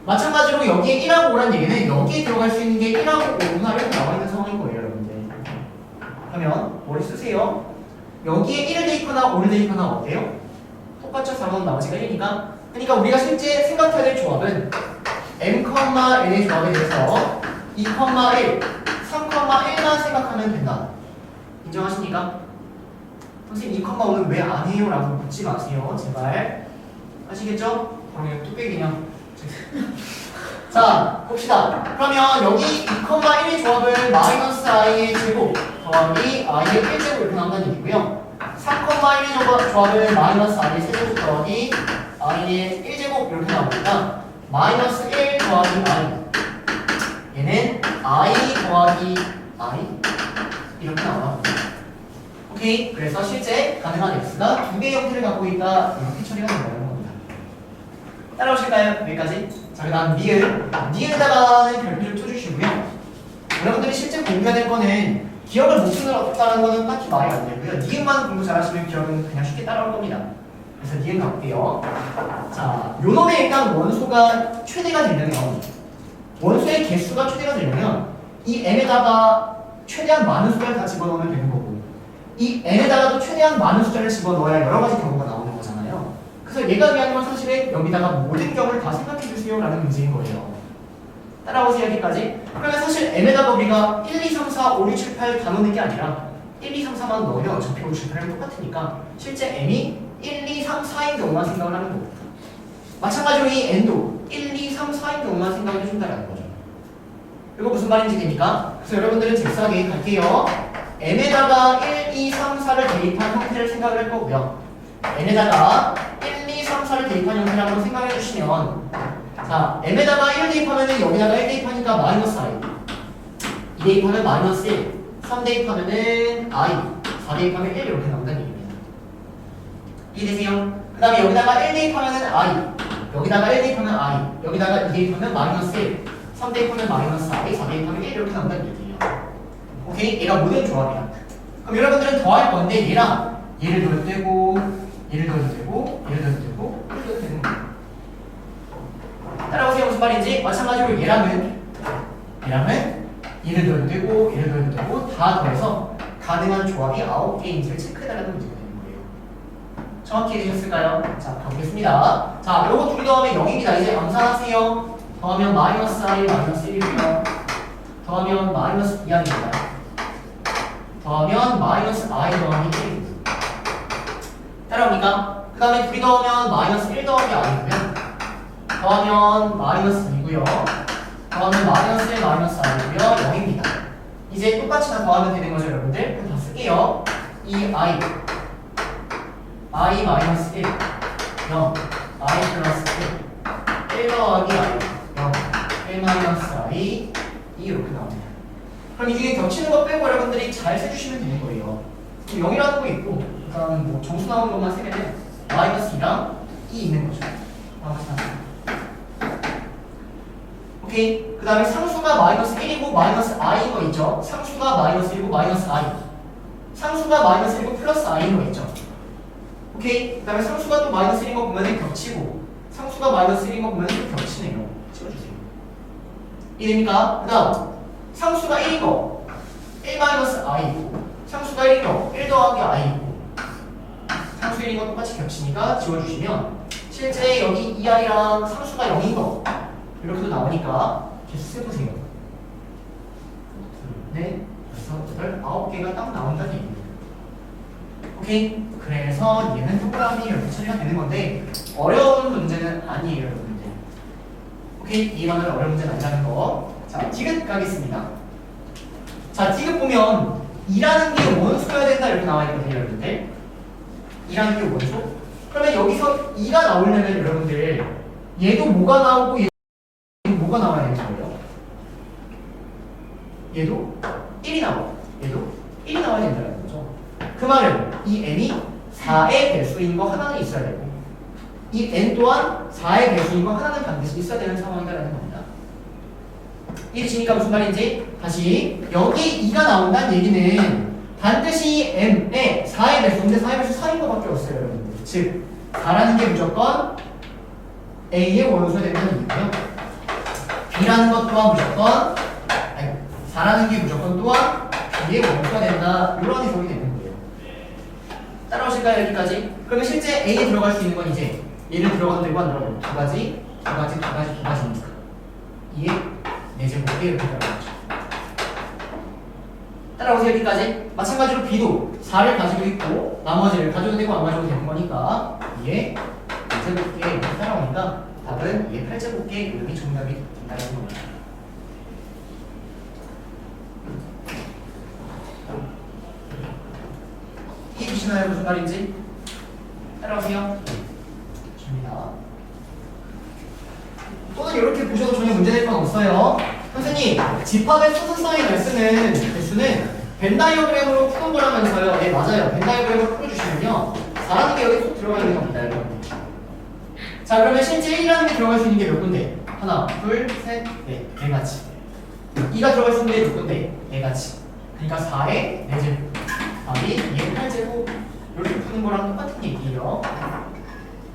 마찬가지로 여기에 1하고 5란 얘기는 여기에 들어갈 수 있는 게 1하고 5구나 이렇게 나와 있는 상황인 거예요, 여러분들. 그러면 머리 쓰세요. 여기에 1을 대입하나 5를 대입하나 어때요? 똑같죠? 4번 나머지가 1이니까. 그러니까 우리가 실제 생각해야 될 조합은 m,n의 조합에 대해서 2,1, 3,1만 생각하면 된다. 인정하십니까? 선생님 2,5는 왜 안 해요? 라고 묻지 마세요. 제발. 아시겠죠? 그러면 뚝배기냐. 자, 봅시다. 그러면 여기 2,1의 조합을 마이너스 i의 제곱 더하기 i의 1제곱 이렇게 나온다는 얘기고요. 3,1의 조합을 마이너스 i의 세제곱 더하기 i의 1제곱 이렇게 나오니까 마이너스 1 더하기 i 얘는 i 더하기 i 이렇게 나와. 오케이. 그래서 실제 가능한 x가 두 개의 형태를 갖고 있다. 이렇게 처리가 된다는 겁니다. 따라오실까요? 여기까지. 자, 그 다음 니은. 니은에다가는 별표를 쳐주시고요. 여러분들이 실제 공부해야 될 거는 기억을 못 쓰는 거는 딱히 말이 안 되고요. 니은만 공부 잘하시면 기억은 그냥 쉽게 따라올 겁니다. 그래서 니은 가볼게요. 자, 요 놈의 일단 원소가 최대가 되려면 원소의 개수가 최대가 되려면 이 n에다가 최대한 많은 숫자를 다 집어넣으면 되는 거고 이 n에다가도 최대한 많은 숫자를 집어넣어야 여러 가지 경우가 나오는 거잖아요. 그래서 얘가 의미하는 건 사실은 여기다가 모든 경우를 다 생각해 주세요 라는 문제인 거예요. 따라오세요 여기까지. 그러면 사실 n에다가 우리가 1, 2, 3, 4, 5, 6, 7, 8 다 넣는 게 아니라 1, 2, 3, 4만 넣으면 어차피 5, 6, 7, 8은 똑같으니까 실제 n이 1, 2, 3, 4인 경우만 생각을 하는 거고 마찬가지로 이 n도 1, 2, 3, 4인 경우만 생각을 해준다는 거죠. 이거 무슨 말인지 됩니까? 그래서 여러분들은 잽싸게 갈게요. n에다가 1, 2, 3, 4를 대입한 형태를 생각을 할 거고요. n에다가 1, 2, 3, 4를 대입한 형태를 한번 생각해 주시면 자, m에다가 1 대입하면은 여기다가 1 대입하니까 마이너스 i 2 대입하면 마이너스 1 3 대입하면은 i 4 대입하면 1 이렇게 나온다는 얘기입니다. 이해되세요? 그 다음에 여기다가 1 대입하면은 i 여기다가 1 대입하면 i 여기다가 2 대입하면 마이너스 1 3 대입하면 마이너스 i 4 대입하면 1 이렇게 나온다는 얘기예요. 오케이? 얘가 모든 조합이야. 그럼 여러분들은 더할 건데 얘랑 얘를 넣어도 되고 얘를 넣어도 되고 얘를 넣어도 되고 얘를 넣어도 되는 거예요. 따라오세요. 무슨 말인지. 마찬가지로 얘랑은 얘를 넣어도 되고 얘를 넣어도 되고 다 더해서 가능한 조합이 9개인지를 체크해달라는 문제가 되는 거예요. 정확히 이해되셨을까요? 자, 가보겠습니다. 자, 요거 둘이 더하면 0입니다. 이제 암산하세요. 더하면 마이너스 i 마이너스 1이고요. 더하면 마이너스 2i입니다. 더하면 마이너스 i 더하기 1입니다. 따라옵니까? 그 다음에 둘이 더하면 마이너스 1 더하기 i고요. 더하면 마이너스 2고요. 더하면 마이너스 1 마이너스 i고요. 0입니다. 이제 똑같이 다 더하면 되는 거죠, 여러분들? 그럼 다 쓸게요. 이 i 마이너스 1 0 i 플러스 1 더하기 i 0 1 마이너스 i 2 이렇게 나옵니다. 그럼 이 중에 겹치는 거 빼고 여러분들이 잘 세주시면 되는 거예요. 0이라는 거 있고 그다음 뭐 정수 나오는 것만 세면 마이너스 2랑 2 있는 거죠. 오케이. 그 다음에 상수가 마이너스 1이고 마이너스 i인 거 있죠. 상수가 마이너스 1이고 마이너스 i 상수가 마이너스 1이고 플러스 i인 거 있죠. 오케이. 그 다음에 상수가 또 마이너스 1인 거 보면 겹치고 상수가 마이너스 1인 거 보면 또 겹치네요. 찍어주세요. 이해됩니까? 그 다음 상수가 1인 거 1 마이너스 i고 상수가 1인 거 1 더하기 i고 상수 1인 거 똑같이 겹치니까 지워주시면 실제 여기 2i랑 상수가 0인 거 이렇게도 나오니까 계속 세보세요. 네, 그래서 9개가 딱 나온다는 얘기입니다. 오케이? 그래서 얘는 동그라미 이렇게 처리가 되는 건데 어려운 문제는 아니에요, 여러분들. 오케이? 이해만은 어려운 문제는 아니라는 거. 자, 디귿 가겠습니다. 자, 디귿 보면 2라는 게 원소여야 된다 이렇게 나와 있거든요, 여러분들. 2라는 게 원소? 그러면 여기서 2가 나오려면 여러분들 얘도 뭐가 나오고 얘도 뭐가 나와야 되는 거예요? 얘도 1이 나와요. 얘도 1이 나와야 된다는 거죠. 그 말은 이 n이 4의 배수인 거 하나는 있어야 되고 이 n 또한 4의 배수인 거 하나는 반드시 있어야 되는 상황이라는 겁니다. 이해되십니까? 무슨 말인지? 다시 여기 2가 나온다는 얘기는 반드시 m의 4의 배수인데 4의 배수 4인 거밖에 없어요, 여러분들. 즉 4라는 게 무조건 A의 원소가 된다는 얘기고요. B라는 것 또한 무조건 4라는 게 무조건 또한 B의 원소가 된다. 이런 해석이 되는 거예요. 따라오실까요? 여기까지? 그러면 실제 A에 들어갈 수 있는 건 이제 얘를 들어가도 되고 안 들어가도 되고 두 가지니까 2의 4제곱에 이렇게 들어가죠. 따라오세요. 여기까지. 마찬가지로 B도 4를 가지고 있고 나머지를 가져도 되고 안 가져도 되는 거니까 2의 4제곱에 이렇게 따라오니까 답은 2의 8제곱에 이름이 정답이 된다는 겁니다. 이해되시나요? 무슨 말인지? 따라오세요. 좋습니다. 또는 이렇게 보셔도 전혀 문제될 건 없어요. 선생님, 집합의 소수성의 개수는 벤 다이어그램으로 푸는 거라면서요. 네, 맞아요. 벤 다이어그램으로 풀어주시면요. 4라는 게 여기 쏙 들어가 있는 겁니다, 여러분. 자, 그러면 실제 1이라는 게 들어갈 수 있는 게 몇 군데? 하나, 둘, 셋, 넷, 네 가지. 2가 들어갈 수 있는 게 몇 군데? 네 가지. 그러니까 4의 4제곱. 답이 2의 8제곱. 이렇게 푸는 거랑 똑같은 얘기예요.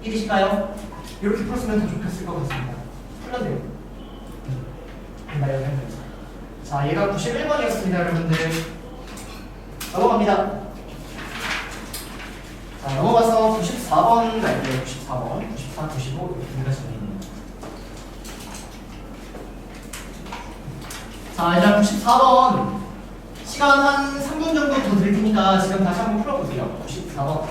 이해되실까요? 이렇게 풀었으면 더 좋겠을 것 같습니다. 풀렸네요. 벤 다이어그램. 자, 얘가 91번이었습니다, 여러분들. 넘어갑니다. 자, 넘어가서 94번 갈게요. 94번, 94, 95 이렇게 진행해요. 자, 일단 94번 시간 한 3분 정도 더 드릴 테니까 지금 다시 한번 풀어보세요. 94번.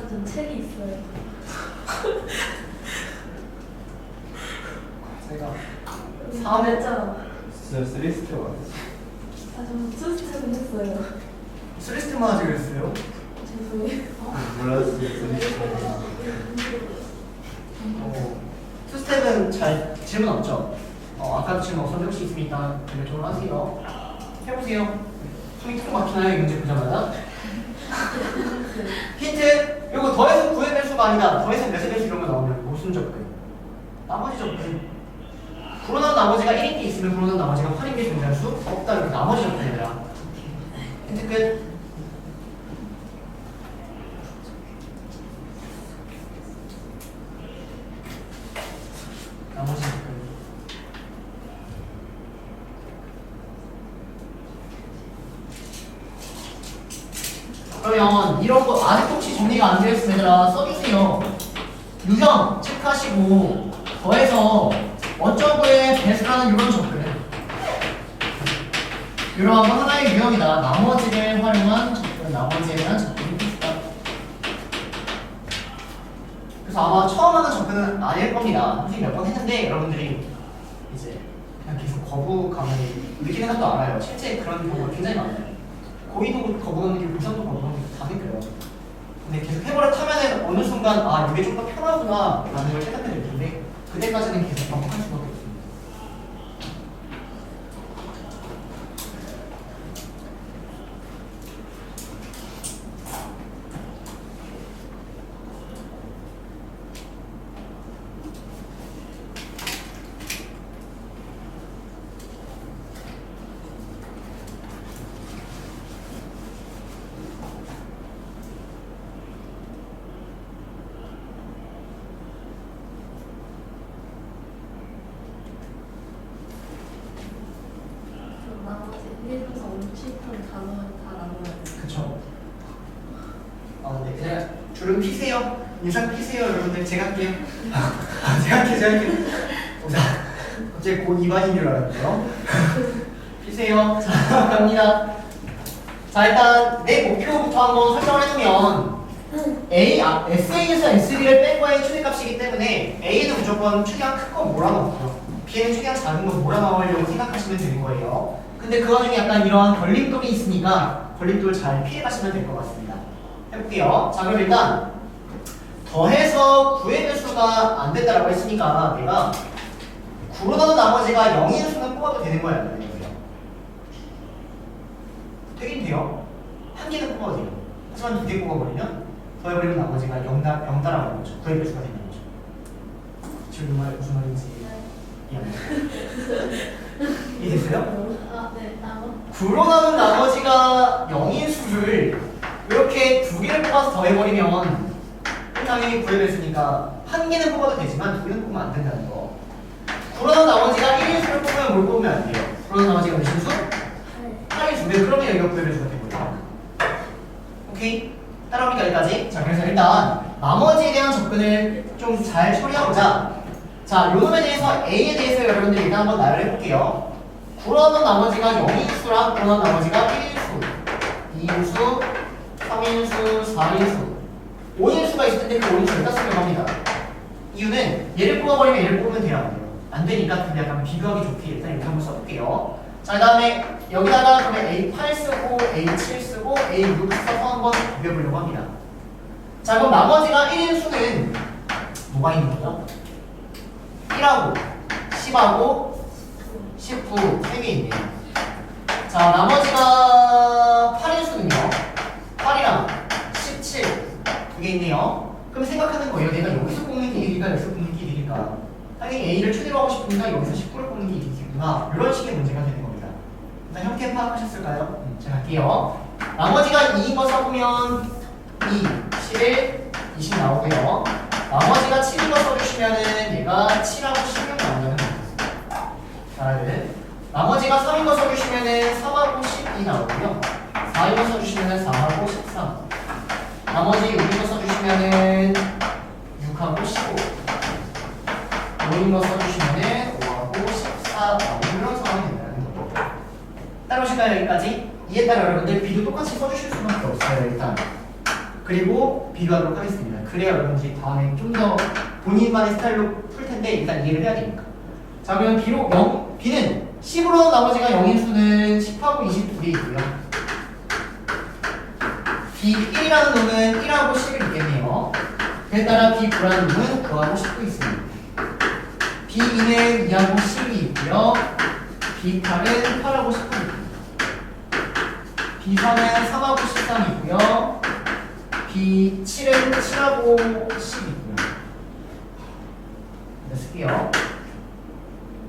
전 책이 있어요. 제가 3회차. 진짜 쓰리스트 맞았어. 저 수스텝은 했어요. 쓰리스트만 하지 그랬어요? 죄송해요. 몰랐어 쓰리스트. 투스텝은 잘 질문 없죠? 아까도 질문 없었는데 혹시 있으니까 질문 하세요. 해보세요. 손이 툭 막히나요? 이 문제 보자마자? 힌트! 이거 더해서 구해낼 수가 아니다. 더해서 내세낼 수 이런 거 나오면 무슨 접근? 나머지 접근. 불어난 나머지가 1인 게 있으면 불어난 나머지가 8인 게 존재할 수 없다. 이렇게 나머지 접근이더라. 힌트 끝. 나머지 접근. 그러면 이런 거 아직도 혹시 정리가 안 되었으면 얘들아 써주세요. 유형 체크하시고 더해서 원점구에 배수라는 이런 접근. 이러한 건 하나의 유형이다. 나머지를 활용한 접근, 나머지에 대한 접근이 필수다. 그래서 아마 처음 하는 접근은 아닐 겁니다. 선생님 몇 번 했는데 여러분들이 이제 그냥 계속 거부감을 느끼는 것도 알아요. 실제 그런 경우가 굉장히 많아요. 고의도 거부감을 느끼고 부산도 거부감을 느끼고 다 느껴요. 근데 계속 해버려 타면은 어느 순간 아 이게 좀 더 편하구나 라는 걸 깨닫게 될 텐데 그때까지는 계속 반복할 수밖에 없습니다. 나머지 1에서 57턴 단어는 다 나눠야 돼요. 그쵸? 네. 제가 줄은 피세요. 인상 피세요, 여러분들. 제가 할게요. 제가 할게요. 갑자기 곧 2반인 줄 알았고요. 피세요. 자, 갑니다. 자, 일단 내 목표부터 한번 설정을 해두면 SA에서 S2를 뺀 거의 최대값이기 때문에 A는 무조건 최대한 큰 거 몰아넣고요. B는 최대한 작은 거 몰아넣으려고 생각하시면 되는 거예요. 근데 그 와중에 약간 이러한 걸림돌이 있으니까 걸림돌 잘 피해가시면 될 것 같습니다. 해볼게요. 자, 그럼 일단 더해서 9의 배수가 안 된다라고 했으니까 내가 9로 넣은 나머지가 0인 수는 뽑아도 되는 거야, 안 되는 거야? 되긴 돼요. 한 개는 뽑아도 돼요. 하지만 두 개 뽑아버리면 더해버리면 나머지가 0다라는 거죠. 9의 배수가 되는 거죠. 지금 무슨 말인지 이해됐어요? 아, 네. 나머 9로 나눈 나머지가 0인 수를 이렇게 두 개를 뽑아서 더해버리면 당연히 9의 배수니까 한 개는 뽑아도 되지만 두 개는 뽑으면 안 된다는 거. 9로 나눈 나머지가 1인 수를 뽑으면 뭘 뽑으면 안 돼요? 9로 나눈 나머지가 몇인 수? 8인 수. 그러면 여기가 9의 배수가 된 거죠. 오케이? 따라옵니까 여기까지? 자, 그래서 일단 나머지에 대한 접근을 좀 잘 처리하고자 자, 요 놈에 대해서 A에 대해서 여러분들이 일단 한번 나열해 볼게요. 9로 나눈 나머지가 0인수랑 9로 나눈 나머지가 1인수, 2인수, 3인수, 4인수, 5인수가 있을 텐데 그 5인수를 여기다 쓰려고 합니다. 이유는 얘를 뽑아버리면 얘를 뽑으면 돼요, 안 돼요? 안 되니까 근데 약간 비교하기 좋게 일단 이렇게 한번 써볼게요. 자, 그 다음에 여기다가 그러면 A8 쓰고 A7 쓰고 A6 써서 한번 비교해보려고 합니다. 자, 그럼 나머지가 1인수는 뭐가 있는 거죠? 1하고 10하고 19 3개 있네요. 자, 나머지가 8인수는요 8이랑 17 2개 있네요. 그럼 생각하는 거예요. 내가 여기서 뽑는 게 일일까 여기서 뽑는 게 일일까? 당연히 A를 최대로 하고 싶으니까 여기서 19를 뽑는 게 일이겠구나. 이런 식의 문제가 되는 겁니다. 일단 형태 파악하셨을까요? 자, 갈게요. 나머지가 2인 거 써보면 2, 11, 20 나오고요. 나머지가 7인 거 써주시면은 얘가 7하고 16 나오는 거예요. 잘하는. 나머지가 3인 거 써주시면은 3하고 12 나오고요. 4인 거 써주시면은 4하고 13. 나머지 6인 거 써주시면은 6하고 15. 5인 거 써주시면은 5하고 14 나오는 그런 상황이 된다는 거죠. 따라오실까요, 여기까지? 이에 따라 여러분들 B도 똑같이 써주실 수밖에 없어요, 일단. 그리고 비교하도록 하겠습니다. 그래야 여러분들이 다음에 좀 더 본인만의 스타일로 풀 텐데 일단 이해를 해야 되니까. 자, 그러면 B는 10으로 나머지가 0인 수는 10하고 22개 있고요. B1이라는 놈은 1하고 10이 있겠네요. 그에 따라 B9라는 놈은 9하고 19 있습니다. B2는 2하고 10이 있고요. B8은 8하고 19 있고요. B3은 3하고 13이 있고요. B7은 7하고 10이 있고요. 쓸게요.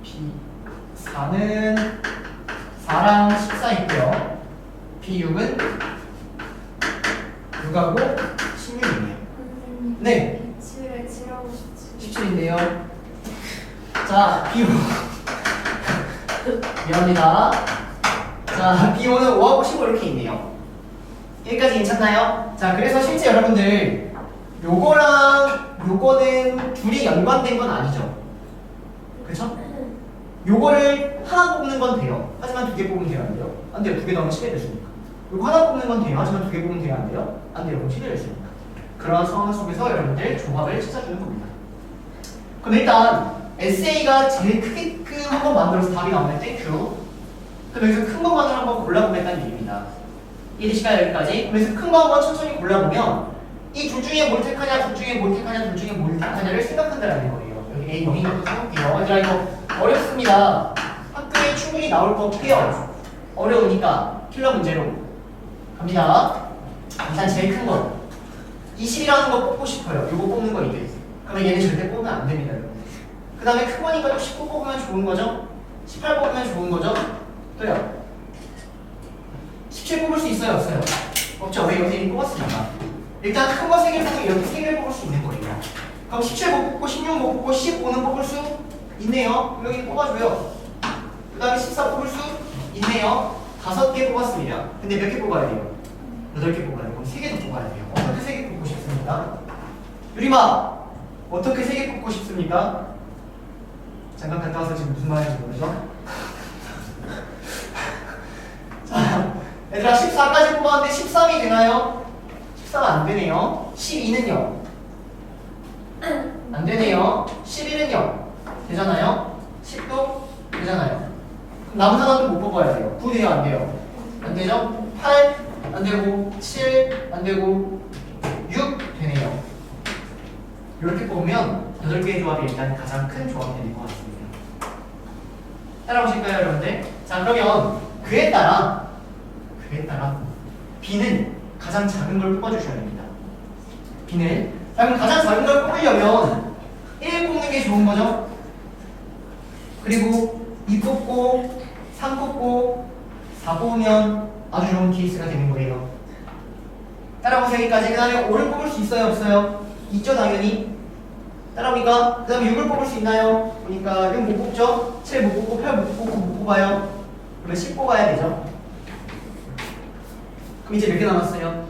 B4는 4랑 14 있고요. B6은 6하고 16이네요. 네. 7에 7하고 17. 17인데요. 자, B5. 미안합니다. 자, B5는 5하고 15 이렇게 있네요. 여기까지 괜찮나요? 자, 그래서 실제 여러분들 요거랑 요거는 둘이 연관된 건 아니죠. 그쵸? 요거를 하나 뽑는 건 돼요. 하지만 두 개 뽑으면 돼요, 안 돼요? 안 돼요. 두 개 넣으면 7이 됐으니까. 요거 하나 뽑는 건 돼요. 하지만 두 개 뽑으면 돼요, 안 돼요? 안 돼요. 그럼 7이 됐으니까. 그런 상황 속에서 여러분들 조합을 찾아주는 겁니다. 그럼 일단 에세이가 제일 크게끔 한번 만들어서 답이 나오면 땡큐. 그럼 여기서 큰 것만을 한번 골라보겠다는 얘기입니다. 이해되실까요, 여기까지? 그래서 큰 거 한번 천천히 골라보면 이 둘 중에 뭘 택하냐, 둘 중에 뭘 택하냐, 둘 중에 뭘 택하냐를 생각한다는 거예요. 여기 A 0인 것도 써볼게요. 얘들아 이거 어렵습니다. 학교에 충분히 나올 거 없고요. 어려우니까 킬러 문제로 갑니다. 일단 제일 큰 거 20이라는 거 뽑고 싶어요. 이거 뽑는 거 이게. 그러면 얘는 절대 뽑으면 안 됩니다, 여러분. 그 다음에 큰 거니까 또 19 뽑으면 좋은 거죠? 18 뽑으면 좋은 거죠? 또요. 17 뽑을 수 있어요, 없어요? 없죠. 왜 여기서 이미 뽑았으니까. 일단 큰 거 3개를 뽑으면 이렇게 3개를 뽑을 수 있는 거예요. 그럼 17 못 뽑고 16 못 뽑고 15는 뽑을 수 있네요. 여기 뽑아줘요. 그 다음에 14 뽑을 수 있네요. 5개 뽑았습니다. 근데 몇 개 뽑아야 돼요? 8개 뽑아야 돼요. 그럼 3개 더 뽑아야 돼요. 어떻게 3개 뽑고 싶습니까? 유리마! 어떻게 3개 뽑고 싶습니까? 잠깐 갔다 와서 지금 무슨 말인지 모르죠? 자, 얘들아 14까지 뽑았는데 13이 되나요? 14가 안 되네요. 12는요? 안 되네요. 11은요? 되잖아요? 10도 되잖아요. 남은 하나도 못 뽑아야 돼요. 9 돼요? 안 돼요? 안 되죠? 8 안 되고 7 안 되고 6 되네요. 이렇게 보면 8개의 조합이 일단 가장 큰 조합이 되는 것 같습니다. 따라오실까요, 여러분들? 자, 그러면 그에 따라 B는 가장 작은 걸 뽑아주셔야 됩니다. B는 자, 그럼 가장 작은 걸 뽑으려면 1 뽑는 게 좋은 거죠? 그리고 2 뽑고 3 뽑고 4 뽑으면 아주 좋은 케이스가 되는 거예요. 따라오세요. 여기까지. 그 다음에 5를 뽑을 수 있어요? 없어요? 있죠, 당연히. 따라오니까 그 다음에 6을 뽑을 수 있나요? 보니까 6 못 뽑죠? 7 못 뽑고 8 못 뽑고 9 못 뽑아요. 그러면 10 뽑아야 되죠. 그럼 이제 몇 개 남았어요?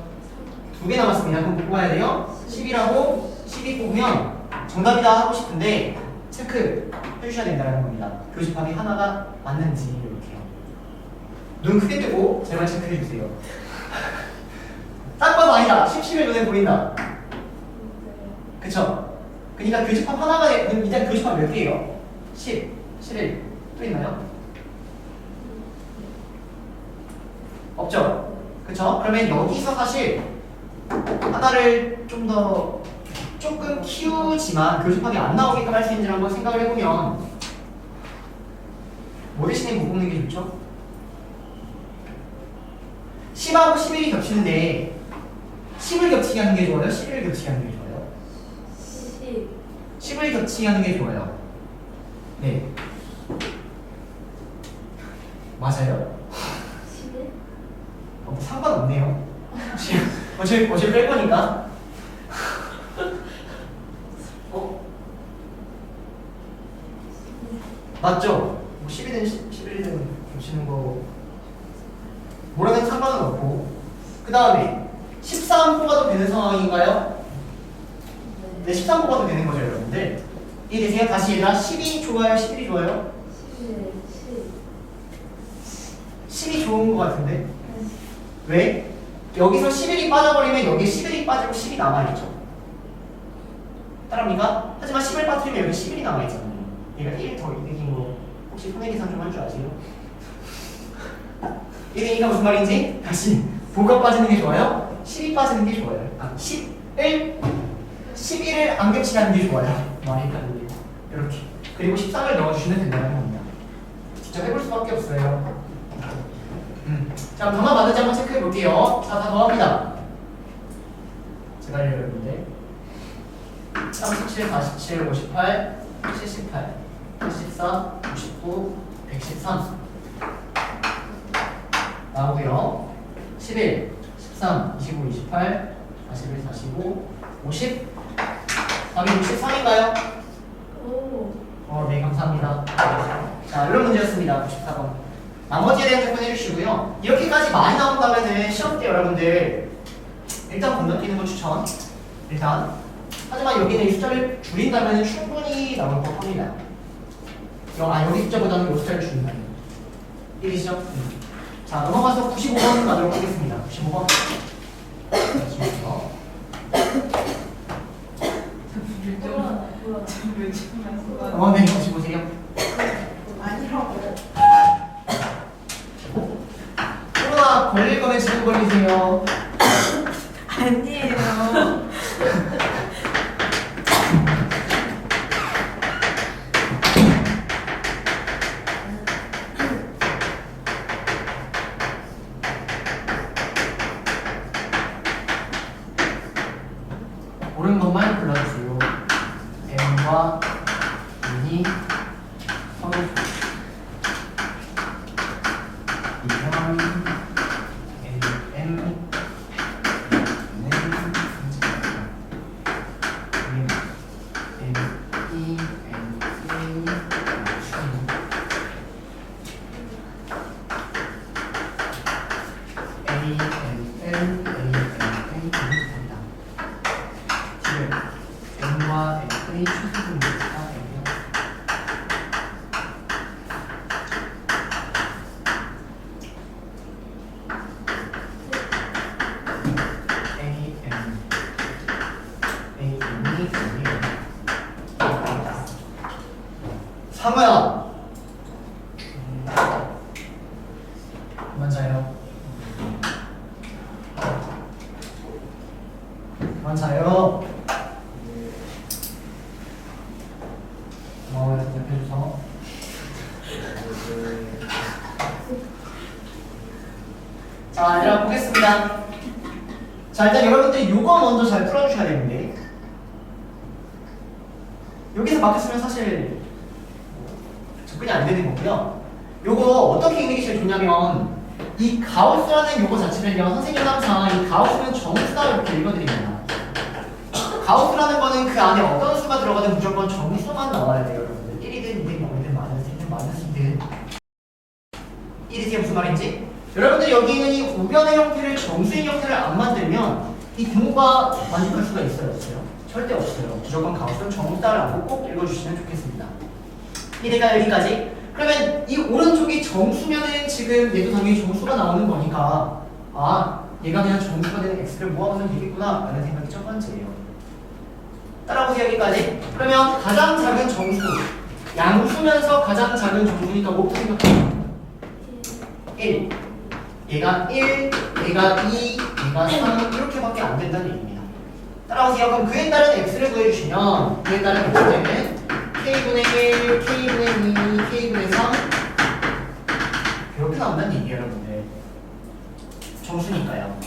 2개 남았습니다. 그럼 못 뽑아야 돼요? 10이라고 12 뽑으면 정답이다 하고 싶은데 체크 해주셔야 된다는 겁니다. 교집합이 하나가 맞는지 이렇게요. 눈 크게 뜨고 제발 체크해 주세요. 딱 봐도 아니다. 10, 11 눈에 보인다. 그쵸? 그러니까 교집합 하나가 일단 교집합 몇 개예요? 10, 11 또 있나요? 없죠? 그쵸? 그러면 여기서 사실 하나를 좀 더 조금 키우지만 교집합이 안 나오게끔 할 수 있는지 한번 생각을 해보면 뭐 대신에 못 뽑는 게 좋죠? 10하고 11이 겹치는데 10을 겹치게 하는 게 좋아요? 11을 겹치게 하는 게 좋아요? 10을 겹치게 하는 게 좋아요. 네. 맞아요. 11? 상관없네요. 어차피 뺄 거니까. 맞죠? 뭐 10이든 11이든 겹치는 거 뭐라든 상관은 없고. 그 다음에 13 뽑아도 되는 상황인가요? 네, 13 뽑아도 되는 거죠, 여러분들. 이해되세요? 다시 얘들아, 10이 좋아요? 11이 좋아요? 10이 좋은 거 같은데? 왜? 여기서 11이 빠져버리면 여기 11이 빠지고 10이 남아있죠. 따라합니까? 하지만 10을 빠뜨리면 여기 11이 남아있잖아요. 얘가 1 더 이득인 거 혹시 손해계산 좀 할 줄 아세요? 1이니까 무슨 말인지 다시 뭐가 빠지는 게 좋아요? 10이 빠지는 게 좋아요. 11을 안 겹치게 하는 게 좋아요. 말이 헷갈리네요. 이렇게. 그리고 13을 넣어주시면 된다는 겁니다. 직접 해볼 수밖에 없어요. 자, 그럼 답만 맞는지 한번 체크해 볼게요. 자, 다 더합니다. 제가 여러분들 37, 47, 58, 78, 84, 99, 113 나오고요. 11, 13, 25, 28, 41, 45, 50 답이 63인가요? 네, 감사합니다. 자, 이런 문제였습니다. 94번. 나머지에 대한 답변 해주시고요. 이렇게까지 많이 나온다면은 시험 때 여러분들 일단 건너뛰는 거 추천. 일단. 하지만 여기는 이 숫자를 줄인다면 충분히 나올 법합니다. 여기 숫자보다는 이 숫자를 줄인다면. 이해되시죠? 자, 넘어가서 95번 가도록 하겠습니다. 95번. 네, 95세요. 아니라고. 코로나 걸릴 거면 지금 걸리세요. 아니에요. 옳은 것만 골라주세요. M과 N이 서로 이런 M N과 F의 최소분모가 M이요. N이 M이요. 상호야. 보겠습니다. 자, 일단 여러분들이 요거 먼저 잘 풀어주셔야 되는데, 여기서 막혔으면 사실 접근이 안 되는 거고요. 요거 어떻게 읽는 게 제일 좋냐면, 이 가우스라는 요거 자체를요, 선생님 항상 이 가우스는 정수다 이렇게 읽어드립니다. 가우스라는 거는 그 안에 어떤 수가 들어가든 무조건 정수만 나와야 돼요, 여러분들. 1이든 2든 0이든 마이너스이든 마이너스이든. 이해되세요? 무슨 말인지? 여러분들 여기 있는 이 우변의 형태를 정수의 형태를 안 만들면 이 부모가 만족할 수가 있어요? 없어요? 절대 없어요. 무조건 가우스는 정수다라고 꼭 읽어주시면 좋겠습니다. 이해가 여기까지? 그러면 이 오른쪽이 정수면은 지금 얘도 당연히 정수가 나오는 거니까 아 얘가 그냥 정수가 되는 x를 모아보면 되겠구나 라는 생각이 첫 번째예요. 따라오세요 여기까지? 그러면 가장 작은 정수 양수면서 가장 작은 정수니까 뭐부터 생각해요? 1 얘가 1, 얘가 2, 얘가 3 이렇게밖에 안 된다는 얘기입니다. 따라오세요. 그럼 그에 따른 x를 구해주시면 그에 따른 x는 k분의 1, k분의 2, k분의 3 이렇게 나온다는 얘기예요 여러분들. 정수니까요.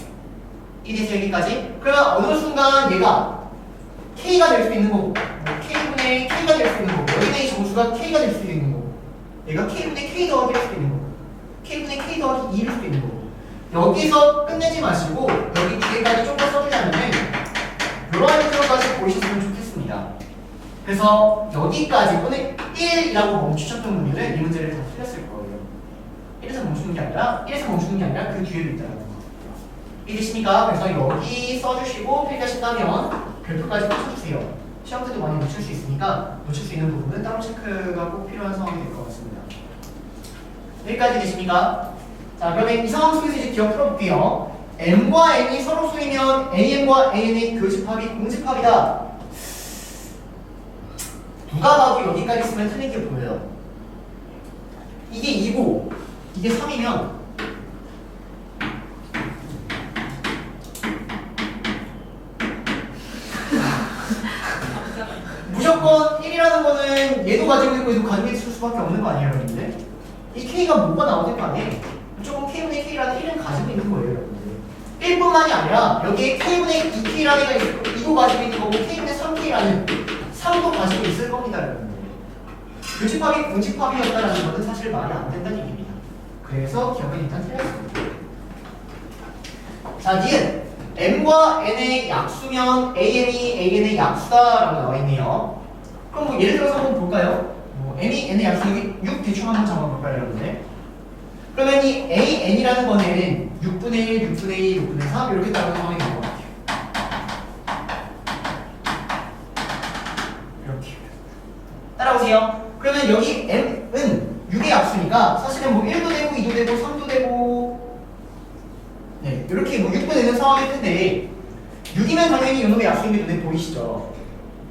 이래서 여기까지. 그러면 어느 순간 얘가 k가 될 수 있는 거고 k분의 k가 될 수 있는 거고 여기는 이 정수가 k가 될 수 있는 거고 얘가 k분의 k 더하기 할 수도 있는 거고 k분의 k 더하기 2일 수도 있는 거고 여기서 끝내지 마시고 여기 뒤에까지 좀 더 써주자면 이러한 형태로까지 보이셨으면 좋겠습니다. 그래서 여기까지 또는 1이라고 멈추셨던 분들은 이 문제를 다 틀렸을 거예요. 1에서 멈추는 게 아니라 그 뒤에도 있다는 거. 이해되십니까? 그래서 여기 써주시고 필기하신다면 별표까지 붙여주세요. 시험 때도 많이 놓칠 수 있으니까 놓칠 수 있는 부분은 따로 체크가 꼭 필요한 상황이 될 것 같습니다. 여기까지 되십니까? 자, 그러면 이 상황 속에서 이제 기억 풀어볼게요. m과 n이 서로 수이면 am과 an의 교집합이 공집합이다. 누가 봐도 여기까지 쓰면 틀린 게 보여요. 이게 2고 이게 3이면 무조건 1이라는 거는 얘도 가지고 있고 얘도 가지고 있을 수밖에 없는 거 아니에요 여러분들? 이 k가 뭐가 나오는 거 아니에요? 무조건 k분의 k라는 1은 가지고 있는 거예요 여러분들. 1뿐만이 아니라 여기에 k분의 2k라는 애가 있고 2도 가지고 있는 거고 k분의 3k라는 3도 가지고 있을 겁니다 여러분들. 교집합이 공집합이었다라는 것은 사실 말이 안 된다는 얘기입니다. 그래서 기억은 일단 틀렸습니다. 자, 니은 m과 n의 약수면 am이 an의 약수다라고 나와 있네요. 그럼 뭐 예를 들어서 한번 볼까요? m이 n의 약수 여기 6 대충 한번 잡아볼까요 여러분들? 그러면 이 an이라는 거는 6분의 1, 6분의 2, 6분의 3 이렇게 따라가는 상황이 나올 것 같아요. 이렇게 따라오세요. 그러면 여기 m은 6의 약수니까 사실은 뭐 1도 되고 2도 되고 3도 되고 네 이렇게 뭐 6도 되는 상황일 텐데 6이면 당연히 이놈의 약수인 게 눈에 보이시죠?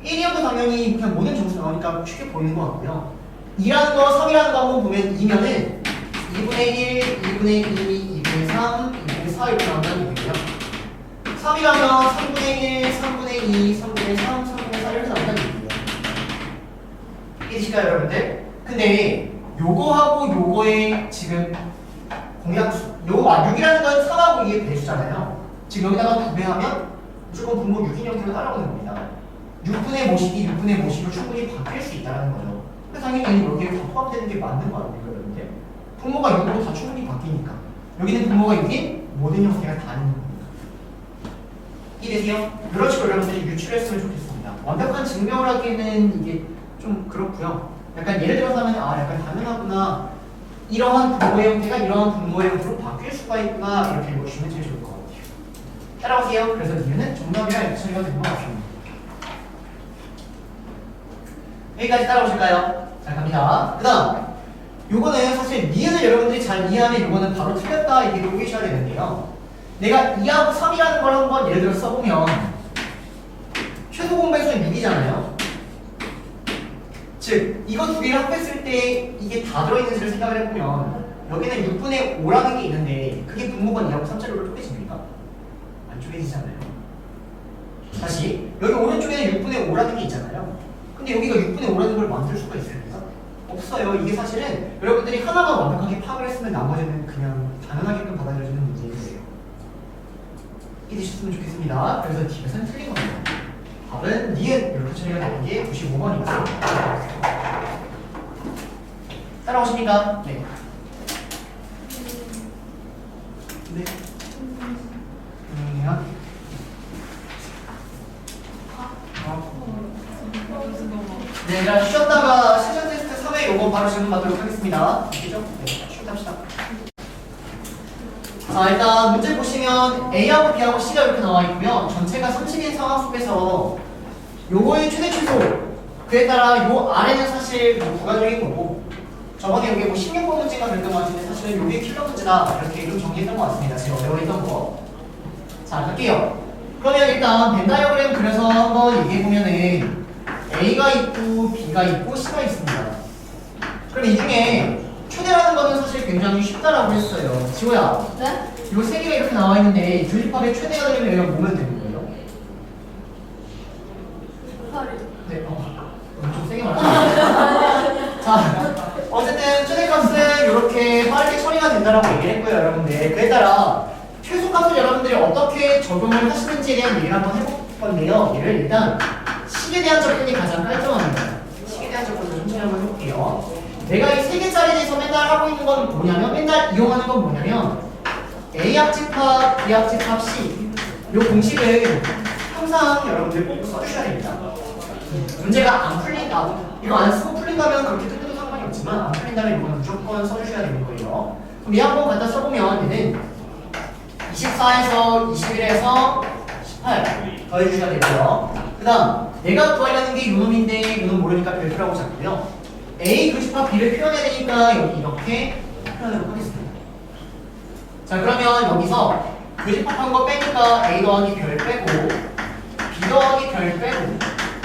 1이어도 당연히 그냥 모든 정수 나오니까 쉽게 보이는 것 같고요. 2라는 거, 3이라는 거 한번 보면 2면은 2분의 1, 2분의 2, 2분의 3, 2분의 4 이렇게 나온다는 얘기고요. 3이라면 3분의 1, 3분의 2, 3분의 3, 3분의 4 이렇게 나온다는 얘기예요. 이해되실까요 여러분들? 근데 요거하고 요거의 지금 공약수 요거 6이라는 건 3하고 2의 배수잖아요. 지금 여기다가 2배하면 무조건 분모 6인 형태로 따라오는 겁니다. 6분의 모식이 6분의 모식으로 충분히 바뀔 수 있다는 거죠. 그래서 당연히 여기에 다 포함되는 게 맞는 거 아닙니까 여러분들? 분모가 6으로 다 충분히 바뀌니까 여기는 분모가 6인 모든 형태가 다 있는 겁니다. 이해되세요? 이런 식으로 여러분들이 유출했으면 좋겠습니다. 완벽한 증명을 하기에는 이게 좀 그렇고요. 약간 예를 들어서 하면 아 약간 당연하구나 이러한 분모의 형태가 이러한 분모의 형태로 바뀔 수가 있구나 이렇게 읽어주시면 제일 좋을 것 같아요. 따라오세요. 그래서 이유는 정답이랑 처리가 된 것 같습니다. 여기까지 따라오실까요? 자 갑니다. 그 다음 요거는 사실 니은을 여러분들이 잘 이해하면 요거는 바로 틀렸다 이게 보이셔야 되는데요. 내가 2하고 3이라는 걸 한번 예를 들어 써보면 최소 공배수는 6이잖아요. 즉 이거 두 개를 합했을 때 이게 다 들어있는지를 생각을 해보면 여기는 6분의 5라는 게 있는데 그게 분모가 2하고 3자료로 쪼개집니까? 안 쪼개지잖아요. 다시 여기 오른쪽에는 6분의 5라는 게 있잖아요. 근데 여기가 6분의 5라는 걸 만들 수가 있습니까? 없어요. 이게 사실은 여러분들이 하나만 완벽하게 파악을 했으면 나머지는 그냥 당연하게끔 받아들여지는 문제인 거예요. 이해되셨으면 좋겠습니다. 그래서 D에서는 틀린 겁니다. 답은 니은 이렇게 처리가 되는 게 95번입니다. 따라오십니까? 네. 네. 네, 자, 쉬었다가 실전 테스트 3회 요거 바로 질문 받도록 하겠습니다. 아시죠? 네, 쉬었다 합시다. 자, 일단 문제 보시면 A하고 B하고 C가 이렇게 나와 있고요. 전체가 30인 상황 속에서 요거의 최대 최소, 그에 따라 요 아래는 사실 뭐 부가적인 거고, 저번에 여기 뭐 16번 문제가 그랬던 것 같은데 사실은 요게 킬러 문제다 이렇게 좀 정리했던 것 같습니다. 제일 어려워했던 거. 자, 갈게요. 그러면 일단 벤 다이어그램 그려서 한번 얘기해보면은 A가 있고 B가 있고 C가 있습니다. 그럼 이 중에 최대라는 거는 사실 굉장히 쉽다라고 했어요. 지호야, 네? 요 세 개가 이렇게 나와 있는데 조립합의 최대가 되려면 얘가 뭐면 되는 거예요? 8이. 네, 좀 세게 말하자. 자, 어쨌든 최대값은 이렇게 빠르게 처리가 된다라고 얘기를 했고요, 여러분들. 그에 따라 최소값을 여러분들이 어떻게 적용을 하시는지에 대한 얘기를 한번 해볼 건데요. 얘를 일단 식에 대한 접근이 가장 깔끔합니다. 식에 대한 접근을 천천히 한번 해볼게요. 내가 이 세 개짜리에 대해서 맨날 하고 있는 건 뭐냐면, 맨날 이용하는 건 뭐냐면 A합집합, B합집합, C 요 공식을 항상 여러분들 꼭 써주셔야 됩니다. 문제가 안 풀린다, 이거 안 쓰고 풀린다면 그렇게 뜻도 상관이 없지만 안 풀린다면 이건 무조건 써주셔야 되는 거예요. 그럼 얘 한번 갖다 써보면 얘는 24에서 21에서 18 더해주셔야 되고요. 그 다음 내가 구하려는 게 요놈인데 요놈 모르니까 별표라고 잡고요. A 교집합 B를 표현해야 되니까 여기 이렇게 표현하도록 하겠습니다. 자, 그러면 여기서 교집합한 거 빼니까 A 더하기 별 빼고 B 더하기 별 빼고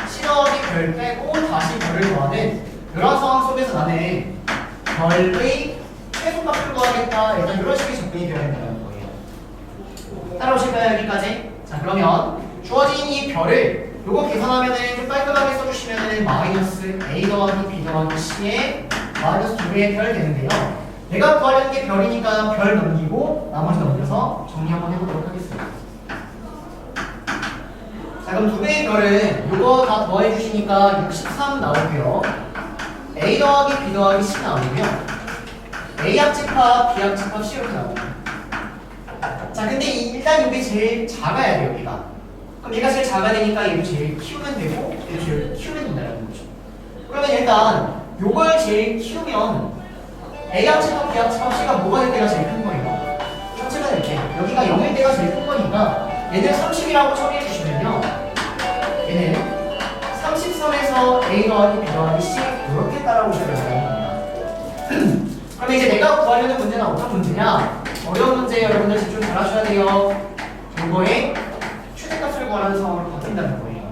C 더하기 별 빼고 다시 별을 더하는 이런 상황 속에서 나는 별의 최소값을 구하겠다. 일단 이런 식의 접근이 되어야 된다는 거예요. 따라오실까요, 여기까지? 자, 그러면 주어진 이 별을 요거 계산하면은 좀 깔끔하게 써주시면은 마이너스 A 더하기 B 더하기 C에 마이너스 2배의 별 되는데요. 내가 구하려는 게 별이니까 별 넘기고 나머지 넘겨서 정리 한번 해보도록 하겠습니다. 자, 그럼 2배의 별은 요거 다 더해 주시니까 63 나오고요. A 더하기 B 더하기 C 나오고요. A 합집합, B 합집합 C 이렇게 나옵니다. 자, 근데 일단 이게 제일 작아야 돼요, 여기가. 그럼 얘가 제일 작아야 되니까 얘도 제일 키우면 되고 얘도 제일 키우면 된다는 거죠. 그러면 일단 요걸 제일 키우면 A 합집합, B 합집합 C가 뭐가 될 때가 제일 큰 거예요? 전체가 될 때. 여기가 0일 때가 제일 큰 거니까 얘는 30이라고 처리해 주시면요. 얘는 33에서 A 더하기 B 더하기 C 이렇게 따라오셔야 되는 겁니다. 그럼 이제 내가 구하려는 문제는 어떤 문제냐? 어려운 문제 여러분들 집중 잘 하셔야 돼요. 이거에 최대값을 구하는 상황으로 바뀐다는 거예요.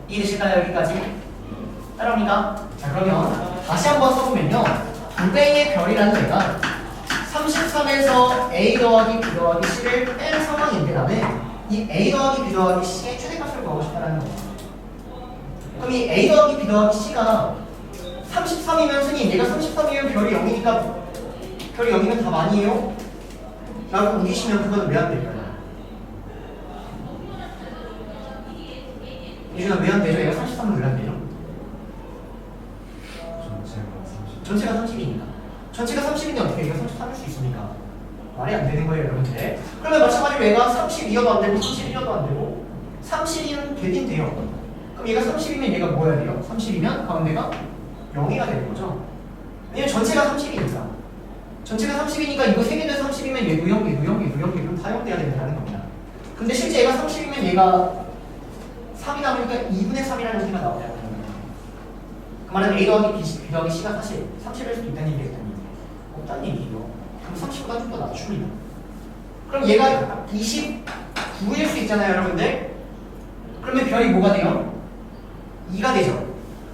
이해되실까요, 여기까지? 따라옵니까? 자, 그러면 다시 한번 써보면요. 2배의 별이라는 애가 33에서 A 더하기 B 더하기 C를 뺀 상황인데 나는 이 A 더하기 B 더하기 C의 최대값을 구하고 싶다는 거예요. 그럼 이 A 더하기 B 더하기 C가 33이면 선생님 얘가 33이면 별이 0이니까 별이 0이면 답 아니에요? 라고 우기시면 그거는 왜 안 될까요? 예준아 왜 안 되죠? 얘가 33은 왜 안 되죠? 전체가 30이니까. 전체가 30인데 어떻게 얘가 33일 수 있습니까? 말이 안 되는 거예요, 여러분들. 그러면 마찬가지로 얘가 32여도 안 되고 31여도 안 되고 30이면 되긴 돼요. 그럼 얘가 30이면 얘가 뭐 해야 돼요? 30이면 가운데가 0이가 되는 거죠. 왜냐면 전체가 30이니까. 전체가 30이니까 이거 3개도 30이면 얘도 0, 얘도 0, 얘도 0, 얘도 다 0돼야 된다는 겁니다. 근데 실제 얘가 30이면 얘가 3이 나오니까 2분의 3이라는 수가 나오잖아요. 그 말은 A 더하기 B 더하기 C가 사실 30일 수도 있다는 얘기겠다는 얘기예요. 없다는 얘기죠. 그럼 30보다 좀 더 낮춥니다. 그럼 얘가 29일 수 있잖아요, 여러분들. 그러면 별이 뭐가 돼요? 2가 되죠.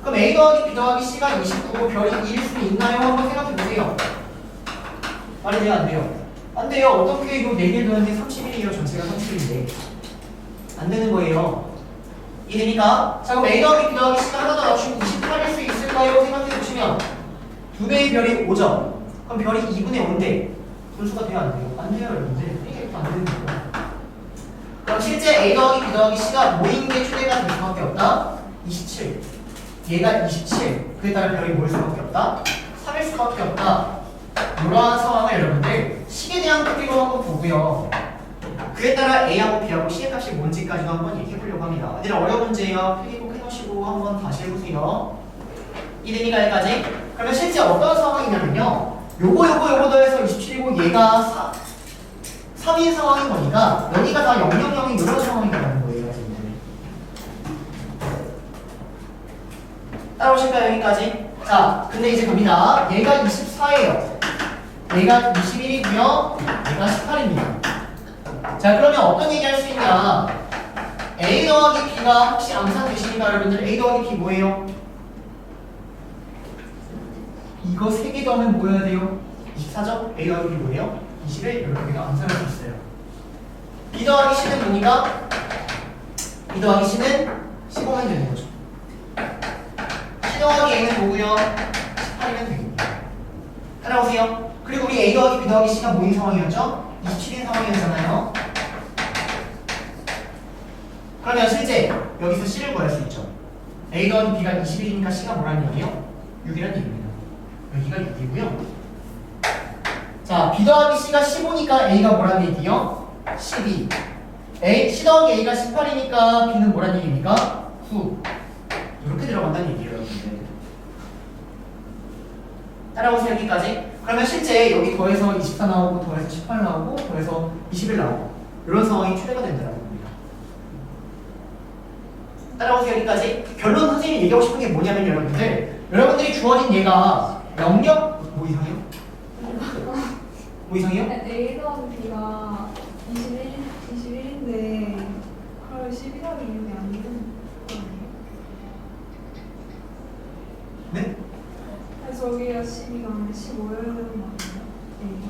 그럼 A 더하기 B 더하기 C가 29고 별이 2일 수도 있나요? 한번 생각해 보세요. 말이 돼요, 안 돼요? 안 돼요. 어떻게 이거 4개 더하는데 31이에요. 전체가 30인데. 안 되는 거예요. 이해됩니까? 자, 그럼 A 더하기 B 더하기 C가 하나 더 낮추면 28일 수 있을까요? 생각해 보시면 2배의 별이 5점. 그럼 별이 2분의 5인데 분수가 돼요, 안 돼요? 안 돼요, 여러분들. 이게 안 되는 거예요. 실제 A 더하기 B 더하기 C가 모인 게 최대가 될 수밖에 없다. 27. 얘가 27. 그에 따라 별이 모일 수밖에 없다. 3일 수밖에 없다. 이러한 상황을 여러분들 식에 대한 크기로 한번 보고요. 그에 따라 A하고 B하고 C의 값이 뭔지까지도 한번 얘기해 보려고 합니다. 얘들아 어려운 문제예요. 필기 꼭 해놓으시고 한번 다시 해보세요. 이등이가 여기까지. 그러면 실제 어떤 상황이냐면요. 요거 더해서 27이고 얘가 3인 상황인 거니까 여기가 다 000인 이런 상황이라는 거예요. 지금. 따라오실까요? 여기까지? 자, 근데 이제 갑니다. 얘가 24예요. 얘가 21이고요. 얘가 18입니다. 자, 그러면 어떤 얘기 할 수 있냐? A 더하기 B가 혹시 암산되시니까 여러분들 A 더하기 B 뭐예요? 이거 3개 더하면 뭐 해야 돼요? 24죠? A 더하기 B 뭐예요? 20을 이렇게 우리가 암산할 수 있어요. B 더하기 C는 뭐니까? B 더하기 C는 15면 되는 거죠. C 더하기 A는 뭐고요? 18이면 되겠네요. 따라오세요. 그리고 우리 A 더하기 B 더하기 C가 뭐인 상황이었죠? 27인 상황이었잖아요. 그러면 실제 여기서 C를 구할 수 있죠. A 더하기 B가 21이니까 C가 뭐라는 얘기예요? 6이라는 얘기입니다. 여기가 6이고요. 자, B 더하기 C가 15니까 A가 뭐라는 얘기예요? 12. C 더하기 A가 18이니까 B는 뭐라는 얘기입니까? 9. 이렇게 들어간다는 얘기예요, 여러분들. 따라오세요, 여기까지. 그러면 실제 여기 더해서 24 나오고 더해서 18 나오고 더해서 21 나오고 이런 상황이 최대가 된다는 겁니다. 따라오세요, 여기까지. 결론 선생님이 얘기하고 싶은 게 뭐냐면 여러분들이 주어진 얘가 영역 뭐 이상해요? 뭐 이상해요? A 더하기 B가 21인데 그걸 11 더하기 6이 아니는 거예요? 네? 그래서 여기가 12가 아니라 15여야 되는 거 아니에요?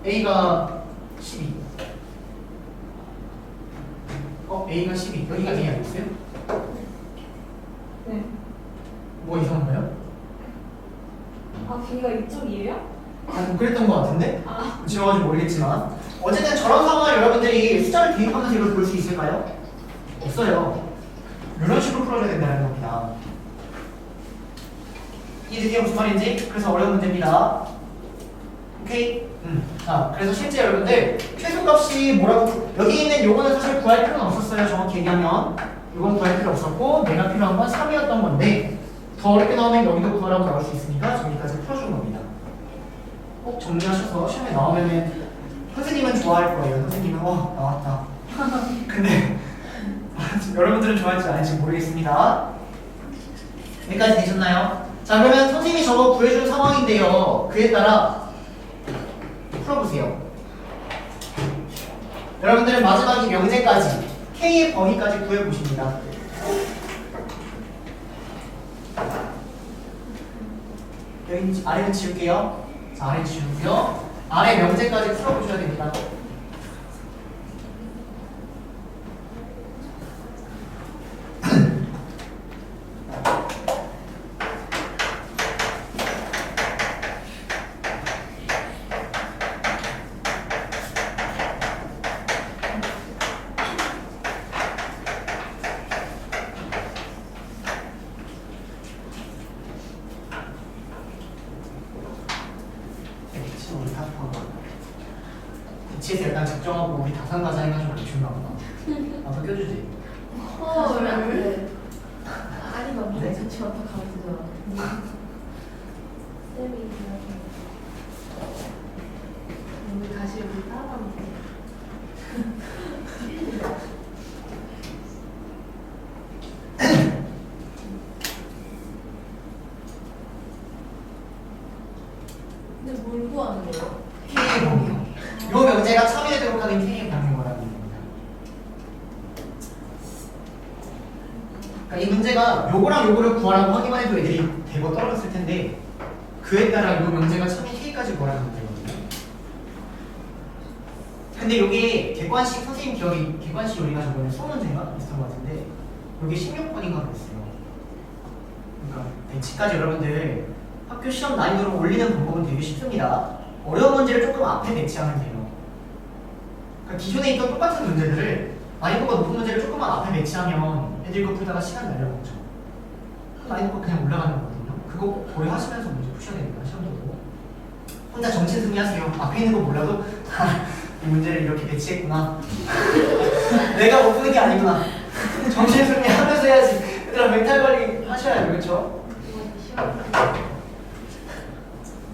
A가 12. A가 12. 여기가 A 아니었어요? 네. 뭐 이상한가요? 아, B가 이쪽이에요? 뭐 그랬던 것 같은데? 아. 지워가지고 모르겠지만 어쨌든 저런 상황을 여러분들이 숫자를 대입하면서 이걸 볼 수 있을까요? 없어요. 이런 식으로 풀어줘야 된다는 겁니다. 이게 무슨 말인지? 그래서 어려운 문제입니다. 오케이? 자, 그래서 실제 여러분들 최소값이 뭐라고 여기 있는 요거는 사실 구할 필요는 없었어요. 정확히 얘기하면 요건 구할 필요 없었고 내가 필요한 건 3이었던 건데 더 어렵게 나오면 여기도 구하라고 나올 수 있으니까 저기까지 풀어준 겁니다. 꼭 정리하셔서 시험에 나오면은 선생님은 좋아할 거예요. 선생님은 나왔다. 근데 여러분들은 좋아할지 아닐지 모르겠습니다. 여기까지 되셨나요? 자, 그러면 선생님이 저거 구해준 상황인데요. 그에 따라 풀어보세요. 여러분들은 마지막 이 명제까지 K의 범위까지 구해보십니다. 여기 아래는 지울게요. 자, 아래 지우고요. 아래 명제까지 풀어보셔야 됩니다. 위치에서 일단 작정하고 우리 다산가자 해가지고 맞추나 보다. 아빠 껴주지? 헐. 아니 막 네? 무슨 저한테 가르쳐줘. 쌤이 이렇게 우리 다시 우리 따라가면 돼. 근데 뭘 구하는 거예요? K의 범위요. 요 명제가 참여되도록 하는 K의 범위라는 겁니다. 그러니까 이 문제가 요거랑 요거를 구하라고 하기만 해도 애들이 대거 떨어졌을 텐데 그에 따라 요 명제가 참여 K까지 구하라는 문제거든요. 근데 요게 객관식 선생님 기억이 객관식 요리가 저번에 소문제인가 비슷한 것 같은데 요게 16번인가 그랬어요. 그러니까 배치까지 여러분들 학교 시험 난이도를 올리는 방법은 되게 쉽습니다. 어려운 문제를 조금 앞에 배치하면 돼요. 그러니까 기존에 있던 똑같은 문제들을 난이도가 높은 문제를 조금만 앞에 배치하면 애들 거 풀다가 시간 날려먹죠. 난이도가 그냥 올라가는 거거든요. 그거 고려하시면서 문제 푸셔야 됩니다. 시험도 보고. 혼자 정신승리하세요. 앞에 있는 거 몰라도 이 문제를 이렇게 배치했구나. 내가 못 푸는 게 아니구나. 정신승리하면서 해야지. 얘들아 멘탈 관리 하셔야 돼요. 그렇죠?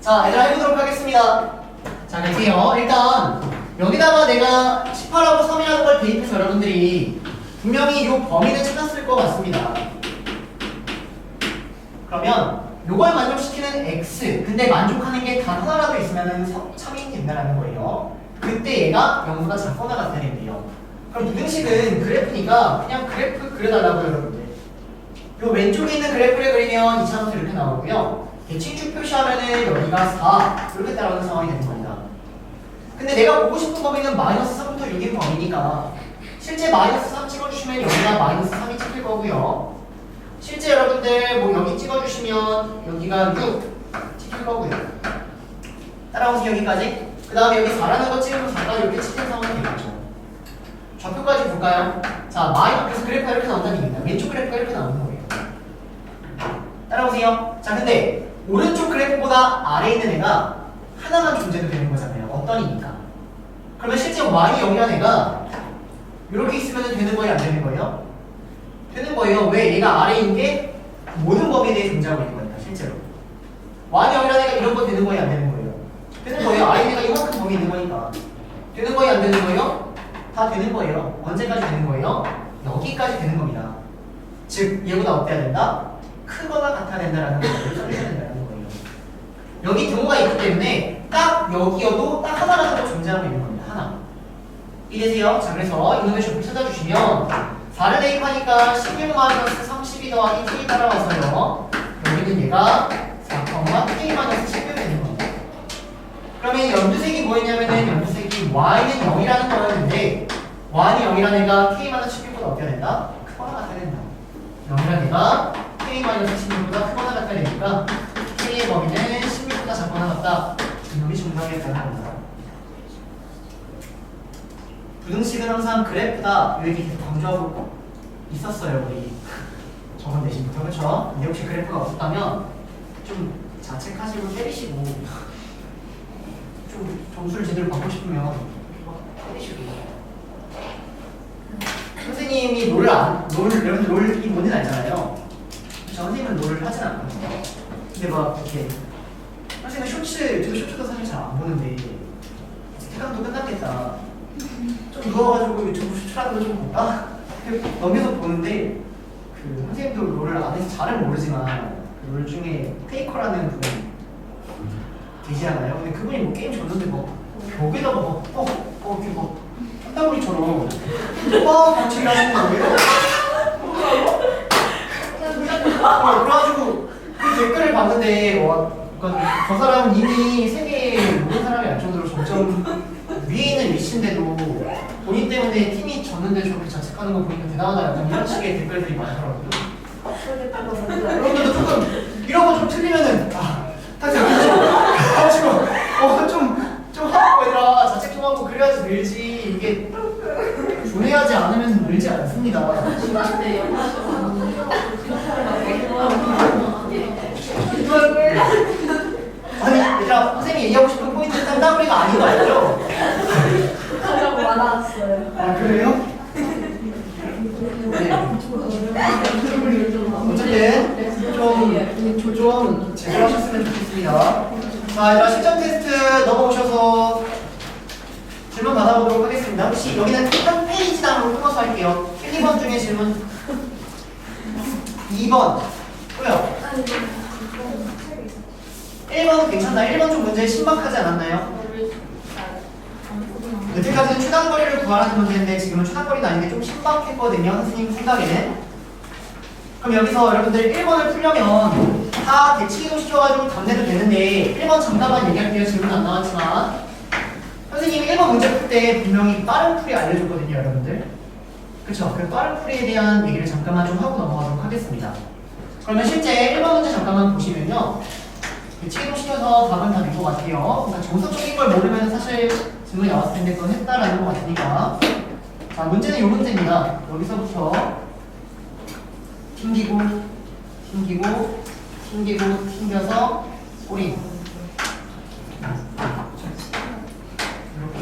자, 얘들아 해보도록 하겠습니다. 자, 그래요. 일단 여기다가 내가 18하고 3이라는 걸 대입해서 여러분들이 분명히 이 범위는 찾았을 것 같습니다. 그러면 요걸 만족시키는 x, 근데 만족하는 게 단 하나라도 있으면 참이 된다는 거예요. 그때 얘가 0보다 작거나 같아야 된대요. 그럼 부등식은 그래프니까 그냥 그래프 그려달라고요, 여러분들. 요 왼쪽에 있는 그래프를 그리면 이차원에서 이렇게 나오고요. 대칭축 표시하면은 여기가 4 이렇게 따라오는 상황이 되는 겁니다. 근데 내가 보고 싶은 범위는 마이너스 3부터 6인 범위니까 실제 마이너스 3 찍어주시면 여기가 마이너스 3이 찍힐 거고요. 실제 여러분들 뭐 여기 찍어주시면 여기가 6 찍힐 거고요. 따라오세요 여기까지. 그 다음에 여기 4라는 거 찍으면 4까지 이렇게 찍힌 상황이 되겠죠. 좌표까지 볼까요? 자, 그래서 그래프가 이렇게 나온다는 얘기입니다. 왼쪽 그래프가 이렇게 나오는 거예요. 따라오세요. 자, 근데 오른쪽 그래프보다 아래에 있는 애가 하나만 존재도 되는 거잖아요. 어떤 이니까. 그러면 실제 y이 0이라는 애가 이렇게 있으면 되는 거예요? 안 되는 거예요? 되는 거예요. 왜? 얘가 아래에 있는 게 모든 범위에 대해 존재하고 있는 거니까 실제로. y이 0이라는 애가 이런 거 되는 거예요? 안 되는 거예요? 되는 거예요. 아래에 있는 애가 이만큼 범위 있는 거니까. 되는 거예요? 안 되는 거예요? 다 되는 거예요. 언제까지 되는 거예요? 여기까지 되는 겁니다. 즉 얘보다 어때야 된다? 크거나 같아야 된다라는 거를 써주셔야 된다는 거예요. 여기 등호가 있기 때문에 딱 여기여도 딱 하나라도 더 존재하고 있는 겁니다. 하나. 이해되세요? 자, 그래서 이놈의 좁을 찾아주시면 4를 대입하니까 16-32 더하기 t 따라와서요. 여기는 얘가 4,k-16이 되는 겁니다. 그러면 연두색이 뭐였냐면은 연두색이 y는 0이라는 거였는데 y는 0이라는 애가 k-16보다 어때야 된다? 크거나 같아야 된다. 0이라는 애가 k-16보다 크거나 같아야 되니까 k의 범위는 16보다 작거나 같다. 이놈이 정답이었다는 겁니다. 부등식은 항상 그래프다. 이렇게 계속 강조하고 있었어요, 우리 저번 내신부터. 그렇죠? 근데 혹시 그래프가 없었다면 좀 자책하시고 때리시고 좀 점수를 제대로 받고 싶으면 때리시고. 선생님이 여러분들 롤이 뭔지 알잖아요. 저 선생님은 롤을 하진 않거든요. 근데 막 이렇게 선생님은 유튜브 쇼츠도 사실 잘 안 보는데 시간도 끝났겠다. 좀 누워가지고 유튜브 쇼츠라는 거 좀 볼까? 넘겨서 보는데 그 선생님도 롤을 안 해서 잘은 모르지만 롤 중에 페이커라는 분이 계시잖아요. 근데 그분이 뭐 게임 줬는데 뭐 벽에다가 막 이렇게 막 땀구리처럼 같이 일하시는 거예요. 그래가지고 그 댓글을 봤는데 그러니까 저 사람은 이미 세계에 모든 사람이 알 정도로 점점 위에 있는 위치인데도 본인 때문에 팀이 졌는데 저렇게 자책하는 거 보니까 대단하다 약간 이런 식의 댓글들이 많더라고요. 그러면도 조금 이런 거 좀 틀리면은 사실 가지고 좀 하고 얘들아 자책 좀 하고 그래야지 늘지 이게 분해하지 않으면 늘지 않습니다. 아니 얘들아 선생님이 얘기하고 싶은 포인트는 딴따구리가 아닌 거 알죠? 하려고 말았어요. 아 그래요? 네. 어쨌든 좀 제대로 하셨으면 좋겠습니다. 자, 얘들아 실전 테스트 넘어오셔서 질문 받아보도록 하겠습니다. 혹시 여기는 한 페이지당으로 끊어서 할게요. 1, 2번 중에 질문 2번 또요. 1번은 괜찮나? 1번 좀 문제 신박하지 않았나요? 여태까지는 추단거리를 구하라는 문제인데 지금은 추단거리는 아닌데 좀 신박했거든요. 선생님 생각에는. 그럼 여기서 여러분들 1번을 풀려면 다 대치기도 시켜가지고 답내도 되는데 1번 잠깐만 얘기할게요. 질문 안 나왔지만 선생님이 1번 문제 풀 때 분명히 빠른 풀이 알려줬거든요. 여러분들. 그쵸? 그 빠른 풀이에 대한 얘기를 잠깐만 좀 하고 넘어가도록 하겠습니다. 그러면 실제 1번 문제 잠깐만 보시면요. 대치기도 시켜서 답은 다 된 것 같아요. 그러니까 정석적인 걸 모르면 사실 질문이 나왔을 텐데 그건 했다라는 것 같으니까. 자, 문제는 이 문제입니다. 여기서부터 튕기고 튕기고 튕기고 튕겨서 꼬리. 이렇게.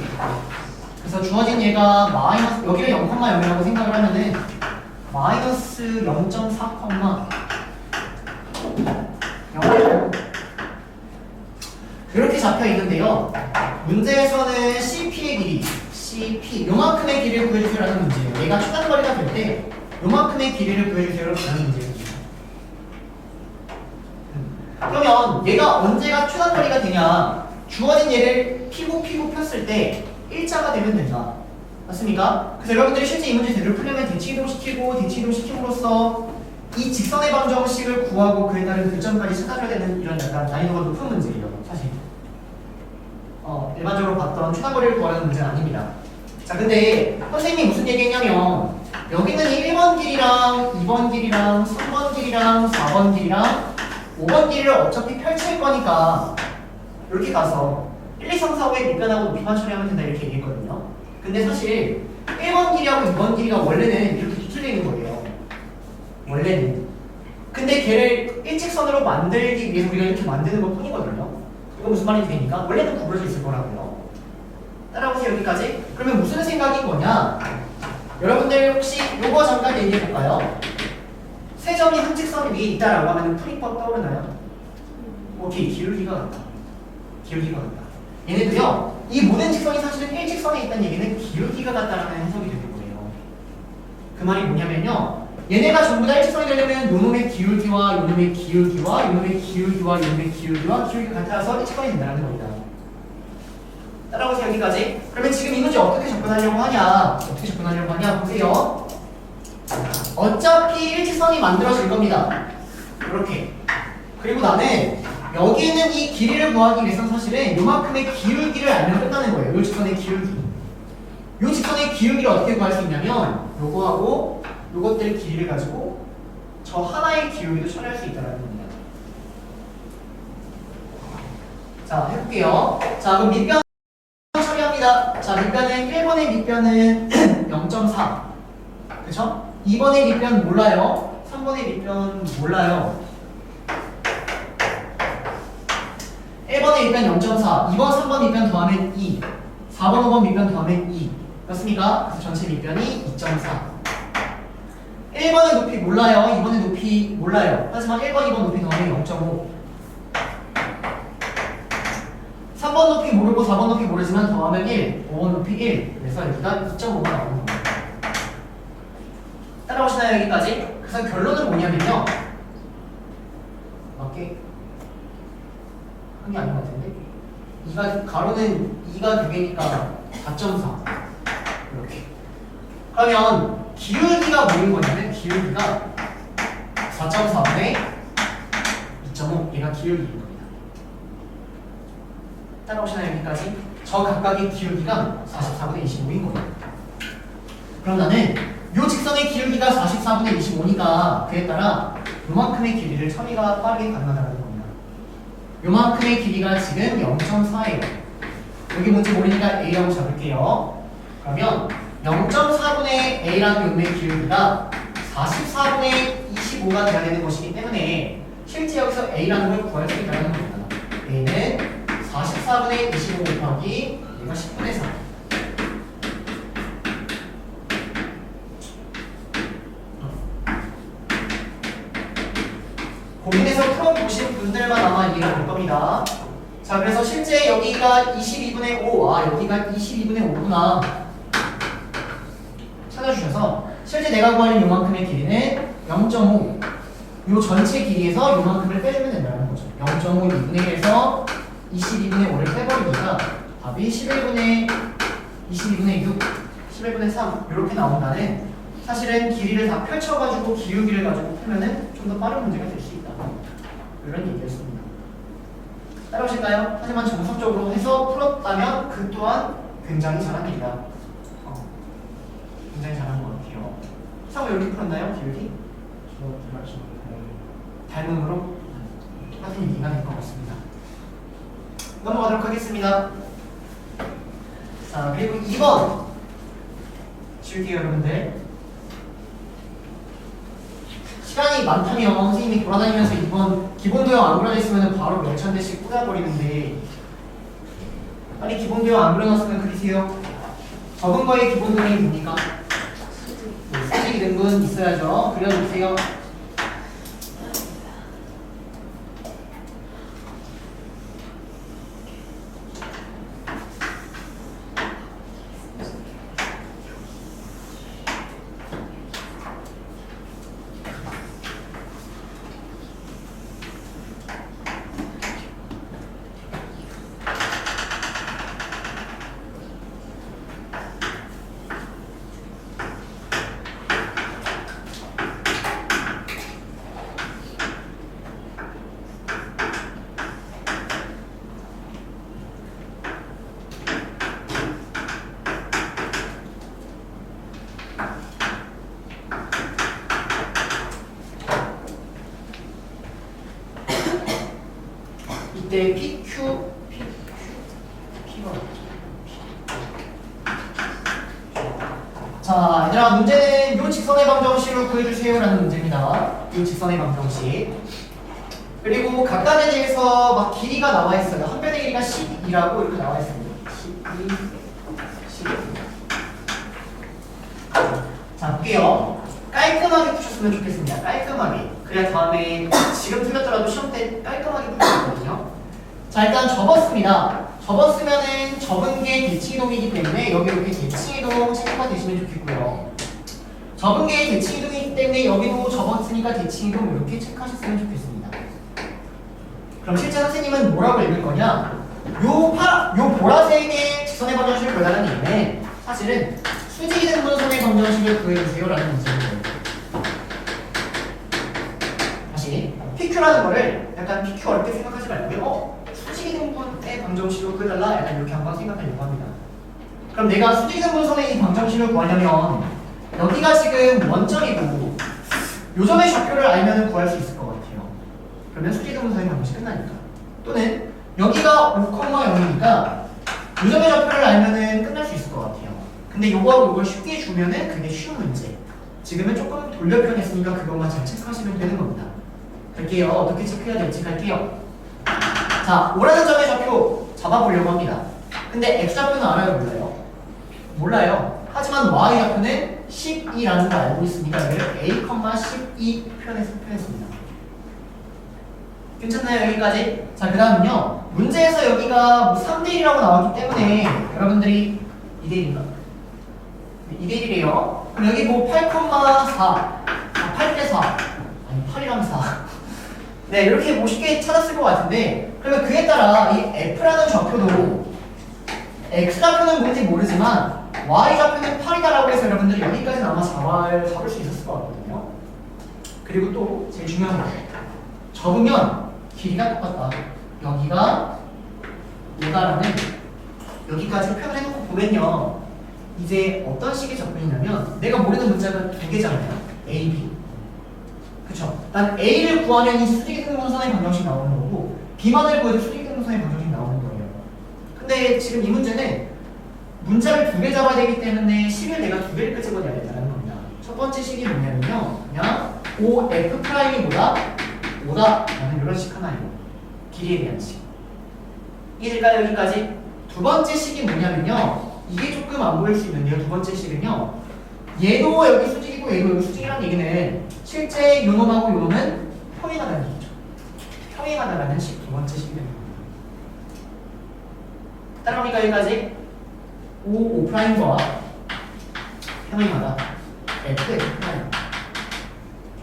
그래서 주어진 얘가 마이너스, 여기를 0,0이라고 생각을 하면은 마이너스 0.4, 0 이렇게 잡혀 있는데요. 문제에서는 CP의 길이, CP 요만큼의 길이를 구해주세요라는 문제예요. 얘가 초단거리가 될 때 요만큼의 길이를 구해주세요라는 문제입니다. 그러면 얘가 언제가 초단거리가 되냐? 주어진 얘를 피고 폈을 때 일자가 되면 된다. 맞습니까? 그래서 여러분들이 실제 이 문제 제대로 풀려면 대치이동시킴으로써 이 직선의 방정식을 구하고 그에 따른 교점까지 찾아줘야 되는 이런 약간 난이도가 높은 문제예요. 사실 일반적으로 봤던 초단거리를 구하는 문제는 아닙니다. 자, 근데 선생님이 무슨 얘기했냐면 여기는 1번 길이랑 2번 길이랑 3번 길이랑 4번 길이랑 5번 길이를 어차피 펼칠 거니까 이렇게 가서 1, 2, 3, 4, 5에 밑변하고 높이만 처리하면 된다 이렇게 얘기했거든요. 근데 사실 1번 길이하고 2번 길이가 원래는 이렇게 뒤틀려 있는 거예요. 원래는. 근데 걔를 일직선으로 만들기 위해서 우리가 이렇게 만드는 것 뿐이거든요. 이거 무슨 말인지 되니까 원래는 구부러져 있을 거라고요. 따라오세요 여기까지. 그러면 무슨 생각인 거냐? 여러분들 혹시 요거 잠깐 얘기해 볼까요? 세 점이 한 직선 위에 있다라고 하면 풀이법 떠오르나요? 오케이, 기울기가 같다. 기울기가 같다. 얘네도요, 이 모든 직선이 사실은 일직선에 있다는 얘기는 기울기가 같다라는 해석이 되는 거예요. 그 말이 뭐냐면요, 얘네가 전부 다 일직선이 되려면 요놈의 기울기와 요놈의 기울기와 요놈의 기울기와 요놈의 기울기와 기울기가 같아서 일직선이 된다는 겁니다. 따라오세요 여기까지. 그러면 지금 이 문제 어떻게 접근하려고 하냐? 보세요. 어차피 일직선이 만들어질 겁니다. 이렇게. 그리고 나는 여기 있는 이 길이를 구하기 위해서는 사실은 요만큼의 기울기를 알면 끝나는 거예요. 요 직선의 기울기. 요 직선의 기울기를 어떻게 구할 수 있냐면 요거하고 요것들 길이를 가지고 저 하나의 기울기도 처리할 수 있다는 겁니다. 자, 해볼게요. 자, 그럼 밑변 처리합니다. 자, 밑변은 1번의 밑변은 0.4. 그쵸? 2번의 밑변 몰라요. 3번의 밑변 몰라요. 1번의 밑변 0.4, 2번, 3번 밑변 더하면 2, 4번, 5번 밑변 더하면 2. 그렇습니까? 그래서 전체 밑변이 2.4. 1번의 높이 몰라요. 2번의 높이 몰라요. 하지만 1번, 2번 높이 더하면 0.5. 3번 높이 모르고 4번 높이 모르지만 더하면 1, 5번 높이 1. 그래서 여기가 2.5가 나오는 겁니다. 따라오시나요 여기까지? 그래서 결론은 뭐냐면요, 맞게 한 게 아닌 것 같은데 2가 가로는 2가 두 개니까 4.4 이렇게. 그러면 기울기가 뭐인 거냐면 기울기가 4.4분의 2.5 얘가 기울기인 겁니다. 따라오시나요 여기까지? 저 각각의 기울기가 44분의 25인 겁니다. 그럼 나는 요 직선의 기울기가 44분의 25니까 그에 따라 요만큼의 길이를 처리가 빠르게 가능하다는 겁니다. 요만큼의 길이가 지금 0.4예요. 여기 문제 모르니까 A라고 잡을게요. 그러면 0.4분의 A라는 요놈의 기울기가 44분의 25가 돼야 되는 것이기 때문에 실제 여기서 A라는 걸 구할 수 있다는 겁니다. A는 44분의 25 곱하기 얘가 10분의 4. 고민해서 풀어보신 분들만 아마 이해가 될 겁니다. 자, 그래서 실제 여기가 22분의 5, 여기가 22분의 5구나 찾아주셔서 실제 내가 구하는 요만큼의 길이는 0.5, 요 전체 길이에서 요만큼을 빼주면 된다는 거죠. 0.5 2분의 1에서 22분의 5를 빼버리니까 답이 11분의 6, 11분의 3 이렇게 나온다는, 사실은 길이를 다 펼쳐가지고 기울기를 가지고 풀면은 좀 더 빠른 문제가 될 수 있다. 이런 얘기였습니다. 따라오실까요? 하지만 정석적으로 해서 풀었다면 그 또한 굉장히 잘한 일이다. 굉장히 잘한 것 같아요. 상호 이렇게 풀었나요? 기울기? 닮음으로 똑같은 얘기가 될 것 같습니다. 넘어가도록 하겠습니다. 자, 그리고 2번 지울게요, 여러분들. 시간이 많다면 선생님이 돌아다니면서 2번 기본 도형 안 그려져 있으면 바로 몇천 대씩 뿌려버리는데, 빨리 기본 도형 안 그려놨으면 그리세요. 적은 거의 기본 도형이 뭡니까? 수직 이등분 있어야죠. 그려주세요. 이때 PQ, P가 자, 얘들아, 문제는 요 직선의 방정식을 구해주세요 라는 문제입니다. 요 직선의 방정식. 그리고 각각에 대해서 막 길이가 나와 있어요. 한 변의 길이가 12라고 이렇게 나와 있습니다. 12. 자, 볼게요. 깔끔하게 푸셨으면 좋겠습니다. 깔끔하게. 그래야 다음에 지금 틀렸더라도 시험 때 깔끔하게 풀 수 있거든요. 자, 일단 접었습니다. 접었으면은 접은 게 대칭이동이기 때문에 여기 이렇게 대칭이동 체크가 되시면 좋겠고요. 접은 게 대칭이동이기 때문에 여기도 접었으니까 대칭이동 이렇게 체크하셨으면 좋겠습니다. 그럼 실제 선생님은 뭐라고 읽을 거냐? 요 보라색의 직선의 방정식을 구해달라는 얘기는 사실은 수직이 된 분선의 방정식을 구해주세요 라는 문제예요. 다시 PQ라는 거를 약간 PQ 어렵게 생각하지 말고요. 수직이 된 분의 방정식을 구해달라 약간 이렇게 한번 생각하려고 합니다. 그럼 내가 수직이 된 분선의 이 방정식을 구하려면 여기가 지금 원점이고 요점의 좌표를 알면 구할 수 있을 것 같아요. 그러면 수직이 된 분선의 방정식 끝나니까. 또는 여기가 5,0이니까 요점의 좌표를 알면 끝날 수 있을 것 같아요. 근데 요거하고 이걸 쉽게 주면은 그게 쉬운 문제. 지금은 조금 돌려 표현했으니까 그것만 잘 체크하시면 되는 겁니다. 갈게요. 어떻게 체크해야 될지 갈게요. 자, 오라는 점의 좌표 잡아보려고 합니다. 근데 X좌표는 알아요? 몰라요? 몰라요. 하지만 Y좌표는 12라는 걸 알고 있으니까 여기를 A, 12 표현했습니다. 괜찮나요? 여기까지? 자, 그 다음은요. 문제에서 여기가 뭐 3대1이라고 나왔기 때문에 여러분들이 2대1인가? 2대1이래요. 그럼 여기 뭐 8,4 8대4 아니 8이랑 4 네, 이렇게 뭐 쉽게 찾았을 것 같은데, 그러면 그에 따라 이 F라는 좌표도 X좌표는 뭔지 모르지만 Y좌표는 8이다라고 해서 여러분들이 여기까지는 아마 잡을 수 있었을 것 같거든요. 그리고 또 제일 중요한 거, 접으면 길이가 똑같다. 여기가 얘가라는 여기까지 표현을 해놓고 보면요, 이제 어떤 식의 접근이냐면 내가 모르는 문자가 두 개잖아요. A, B. 그쵸? 난 A를 구하면 이 수직이 된 분선의 방정식 나오는 거고 B만을 구해도 수직이 된 분선의 방정식 나오는 거예요. 근데 지금 이 문제는 문자를 두 개 잡아야 되기 때문에 식을 내가 두 개를 끄집어내야 된다는 겁니다. 첫 번째 식이 뭐냐면요, 그냥 OF'이 뭐다? 5다 라는 이런 식 하나예요. 길이에 대한 식. 이해될까요? 여기까지? 두 번째 식이 뭐냐면요, 이게 조금 안 보일 수 있는데요. 두 번째 식은요, 얘도 여기 수직이고 얘도 여기 수직이라는 얘기는 실제 요놈하고 요놈은 평행하다는 얘기죠. 평행하다라는 식, 두 번째 식이 됩니다. 따라오니까 여기까지 O'과 평행하다 F, F'.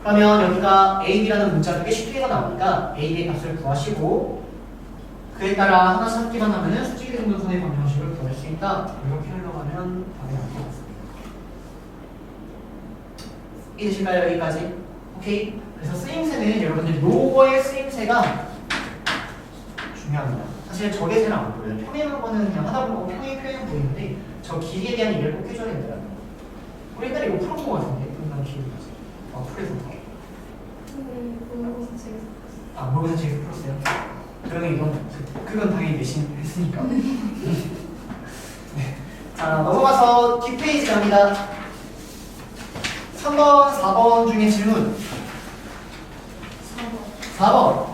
그러면 여기가 A, B라는 문자 두 개 쉽게가 나오니까 A, B의 값을 구하시고 그에 따라 하나 찾기만 하면 수직이 된 분선의 방정식을 구할 수 있다. 이렇게 흘러가면 답이 나올 것 같습니다. 이해되실까요? 여기까지? 오케이? 그래서 쓰임새는 여러분들 요거의 쓰임새가 중요합니다. 사실 저게 제일 안 보여요. 평행한 거는 그냥 하다 보면 평행 보이는데 저 길이에 대한 얘기를 꼭 해줘야 된다는 거. 우리 옛날에 이거 풀어본 거 같은데? 분당 기억이 나서. 풀에서. 모르고서 제가 아, 모르고서 제가 풀었어요? 그러면 이건 그건 당연히 내신 했으니까. 네. 자, 넘어가서 뒷페이지 갑니다. 3번, 4번 중에 질문. 4번.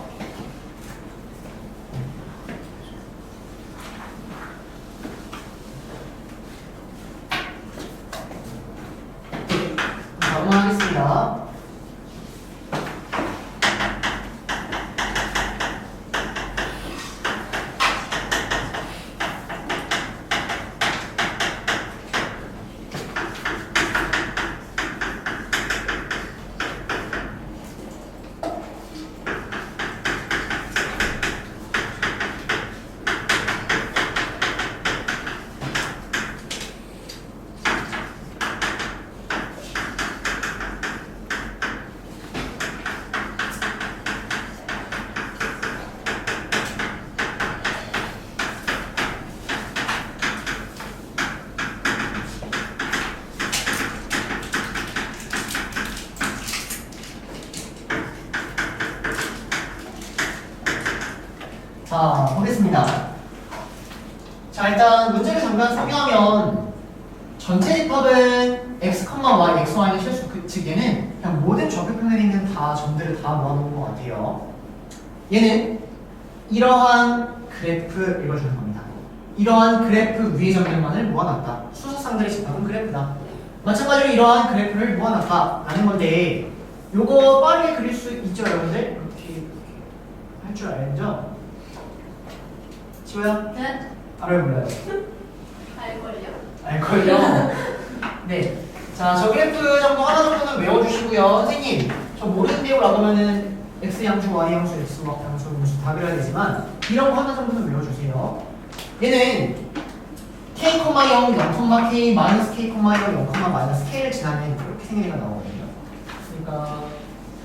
넘어가겠습니다. 자, 보겠습니다. 자, 일단 문제를 잠깐 설명하면 전체 집합은 x, y, x, y는 실수 즉 얘는 그냥 모든 좌표편에 있는 다 점들을 다 모아놓은 것 같아요. 얘는 이러한 그래프 읽어주는 겁니다. 이러한 그래프 위의 점들만을 모아놨다. 수석상들의 집합은 그래프다. 마찬가지로 이러한 그래프를 모아놨다 라는 건데 요거 빠르게 그릴 수 있죠 여러분들? 이렇게 할 줄 알죠? 지호야? 네? 알아요 몰라요? 알걸요? 알걸요? 네. 자, 저 그래프 정도 하나 정도는 외워주시고요. 선생님, 저 모르는데요 라고 하면은 X양수, Y양수, X양수, 음수 다 그려야 되지만 이런 거 하나 정도는 외워주세요. 얘는 K, 0, 0, 마이너스 K, 0, 마이너스 K를 지나면 이렇게 생긴 애가 나오거든요. 그러니까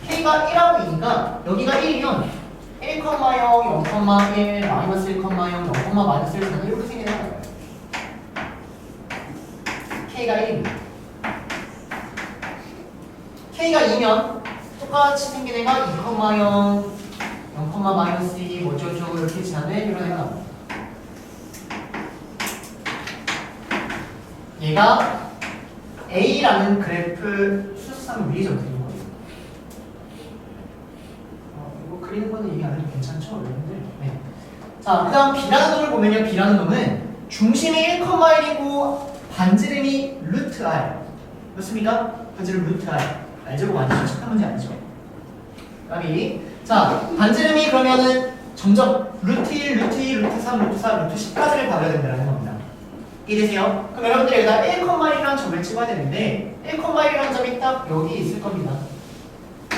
K가 1하고 2니까 여기가 1이면 1, 0, 0, 1, 마이너스 1, 0, 0, 마이너스 1 지나면 이렇게 생긴 애가 나와요. K가 1입니다. K가 2면 똑같이 생긴 애가 2, 0, 0, 마이너스 2, 어쩌고저쩌고 이렇게 지나면 이런 애가 나옵니다. 얘가 A라는 그래프 수수상 위에 좀 그리는 거예요. 이거 그리는 거는 얘기 안 해도 괜찮죠? 여러분들? 네. 자, 그 다음 B라는 놈을 보면요. B라는 놈은 중심이 1,1이고 반지름이 루트 R. 맞습니까? 반지름 루트 R. 알죠? 완전 착한 문제 아니죠? 까비. 자, 반지름이 그러면은 점점 루트 1, 루트 2, 루트 3, 루트 4, 루트 10까지를 받아야 된다는 겁니다. 이해되세요? 그럼 여러분들 여기다 1,1이라는 점을 찍어야 되는데 1,1이라는 점이 딱 여기 있을 겁니다.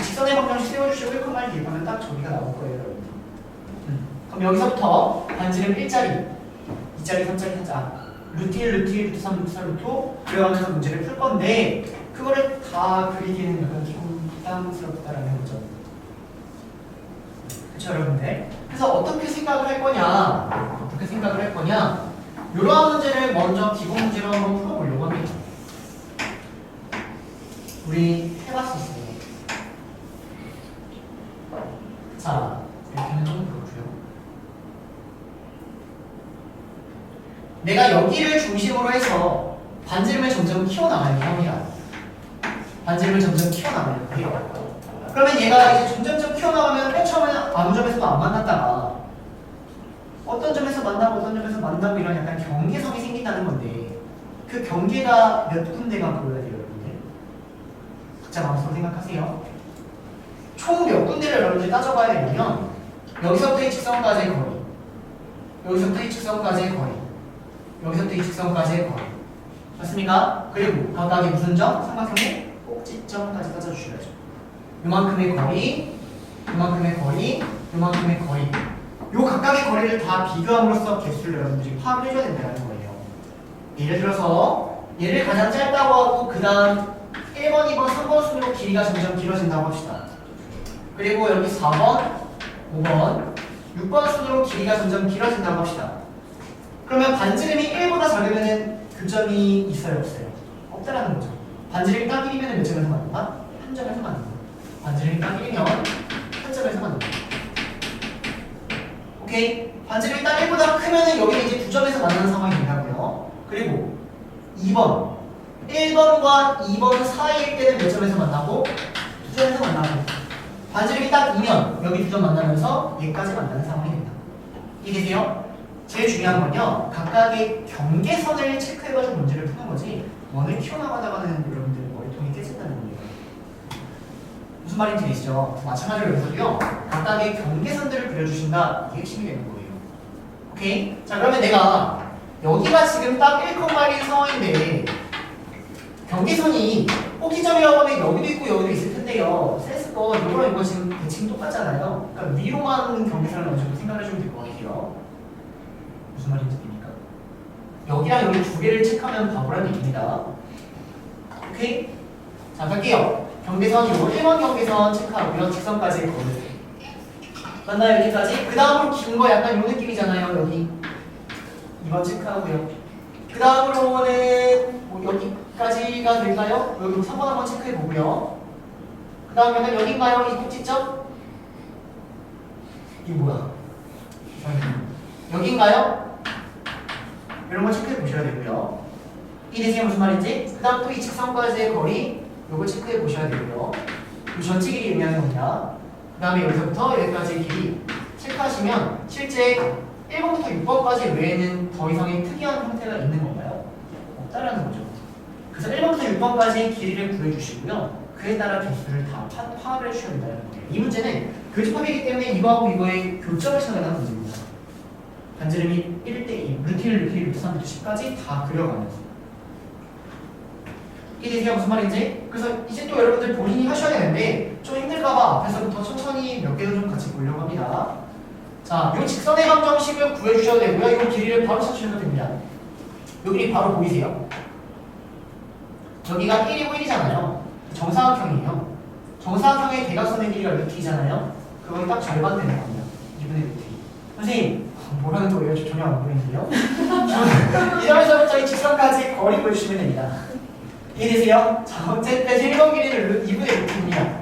직선의 방정식 세워주시고 1,1 대입하면 딱 저기가 나올 거예요, 여러분들. 그럼 여기서부터 반지름 1짜리, 2짜리, 3짜리 하자. 루트 1, 루트 2, 루트 3, 루트 4, 루트 5 그래가면서 문제를 풀 건데 그거를 다 그리기는 약간 좀 부담스럽다라는 거죠. 그렇죠, 여러분들? 그래서 어떻게 생각을 할 거냐? 어떻게 생각을 할 거냐? 이러한 문제를 먼저 기본 문제로 한번 풀어보려고 합니다. 우리 해봤었어요. 자, 이렇게는 좀 그렇고요. 내가 여기를 중심으로 해서 반지름을 점점 키워나가려고 합니다. 반지름을 점점 키워나가려고 해요. 그러면 얘가 이제 점점점 키워나가면 맨 처음에는 아무 점에서도 안 만났다가 어떤 점에서 만나고 어떤 점에서 만나고 이런 약간 경계성이 생긴다는 건데 그 경계가 몇 군데가 보여야 돼요, 여러분들? 각자 마음속으로 생각하세요. 총 몇 군데를 여러분들 따져봐야 되냐면 여기서부터 이 직선까지의 거리, 여기서부터 이 직선까지의 거리, 여기서부터 이 직선까지의 거리 맞습니까? 그리고 각각의 무슨 점? 삼각형의 꼭지점까지 따져주셔야죠. 요만큼의 거리, 요만큼의 거리, 요만큼의 거리 요 각각의 거리를 다 비교함으로써 개수를 여러분들이 파악을 해줘야 된다는 거예요. 예를 들어서 얘를 가장 짧다고 하고 그 다음 1번, 2번, 3번 순으로 길이가 점점 길어진다고 합시다. 그리고 여기 4번, 5번, 6번 순으로 길이가 점점 길어진다고 합시다. 그러면 반지름이 1보다 작으면 교점이 있어요, 없어요? 없다라는 거죠. 반지름이 딱 1이면 몇 점에서 만든다? 한 점에서 만든다. 반지름이 딱 1이면 한 점에서 만든다. 오케이? 반지름이 딱 1보다 크면은 여기는 이제 2점에서 만나는 상황이 된다고요. 그리고 2번 1번과 2번 사이일 때는 몇 점에서 만나고? 2점에서 만나고 반지름이 딱 2면 여기 2점 만나면서 얘까지 만나는 상황이 된다. 이해되세요? 제일 중요한 건요 각각의 경계선을 체크해가지고 문제를 푸는 거지 원을 키워나가다가는 여러분들 머리통이 깨진다는 거예요. 무슨 말인지 아시죠? 마찬가지로 여기서도요 각각의 경계선들을 그려주신다 이게 핵심이 되는 거예요. 오케이? 자 그러면 내가 여기가 지금 딱 1,1인 상황인데 경계선이 꼭지점이라고 하면 여기도 있고 여기도 있을 텐데요. 센스건 이거랑 이거 지금 대칭 똑같잖아요. 그러니까 위로만 경계선을 어느 정도 생각을 해주면 될 것 같아요. 무슨 말인지 됩니까? 여기랑 여기 두 개를 체크하면 바보라는 얘기입니다. 오케이? 자 갈게요. 경계선 이거 1번 경계선 체크하고요. 직선까지 거리 맞나요? 여기까지? 그 다음으로 긴 거 약간 요 느낌이잖아요. 여기 2번 체크하고요. 그 다음으로는 뭐 여기까지가 될까요? 여기 3번 한번 체크해 보고요. 그 다음에는 여긴가요? 이 꼭지점? 이게 뭐야? 여긴가요? 이런 거 체크해 보셔야 되고요. 이해되세요? 무슨 말인지? 그 다음 또 이 직선까지의 거리 요거 체크해 보셔야 되고요. 이 전체 길이 의미하는 겁니다. 그 다음에 여기서부터 여기까지의 길이 체크하시면 실제 1번부터 6번까지 외에는 더 이상의 특이한 형태가 있는 건가요? 없다라는 거죠. 그래서 1번부터 6번까지 길이를 구해주시고요. 그에 따라 개수를 다 파악을 해주셔야 된다는 거예요. 이 문제는 교집합이기 때문에 이거하고 이거의 교점을 찾아가는 문제입니다. 반지름이 1대 2, 루트 1, 루트 2, 루트 3, 루트 10까지 다 그려가면서. 이해되세요? 무슨 말인지? 그래서 이제 또 여러분들 본인이 하셔야 되는데 좀 힘들까봐 앞에서부터 천천히 몇 개도 좀 같이 보려고 합니다. 자, 이 직선의 방정식을 구해주셔야 되고요. 이 길이를 바로 찾으셔도 됩니다. 이 길이 바로 보이세요? 여기가 1이고 1이잖아요. 정사각형이에요. 정사각형의 대각선의 길이가 루트 2잖아요. 그거에 딱 절반 되는 겁니다. 2분의 루트 2. 선생님, 뭐라는 거예요? 저 전혀 안 보이는데요? 이 점에서부터 이 직선까지 거리 보여주시면 됩니다. 이해되세요? 자, 어쨌든 1번 길이는 2분의 루트 2입니다.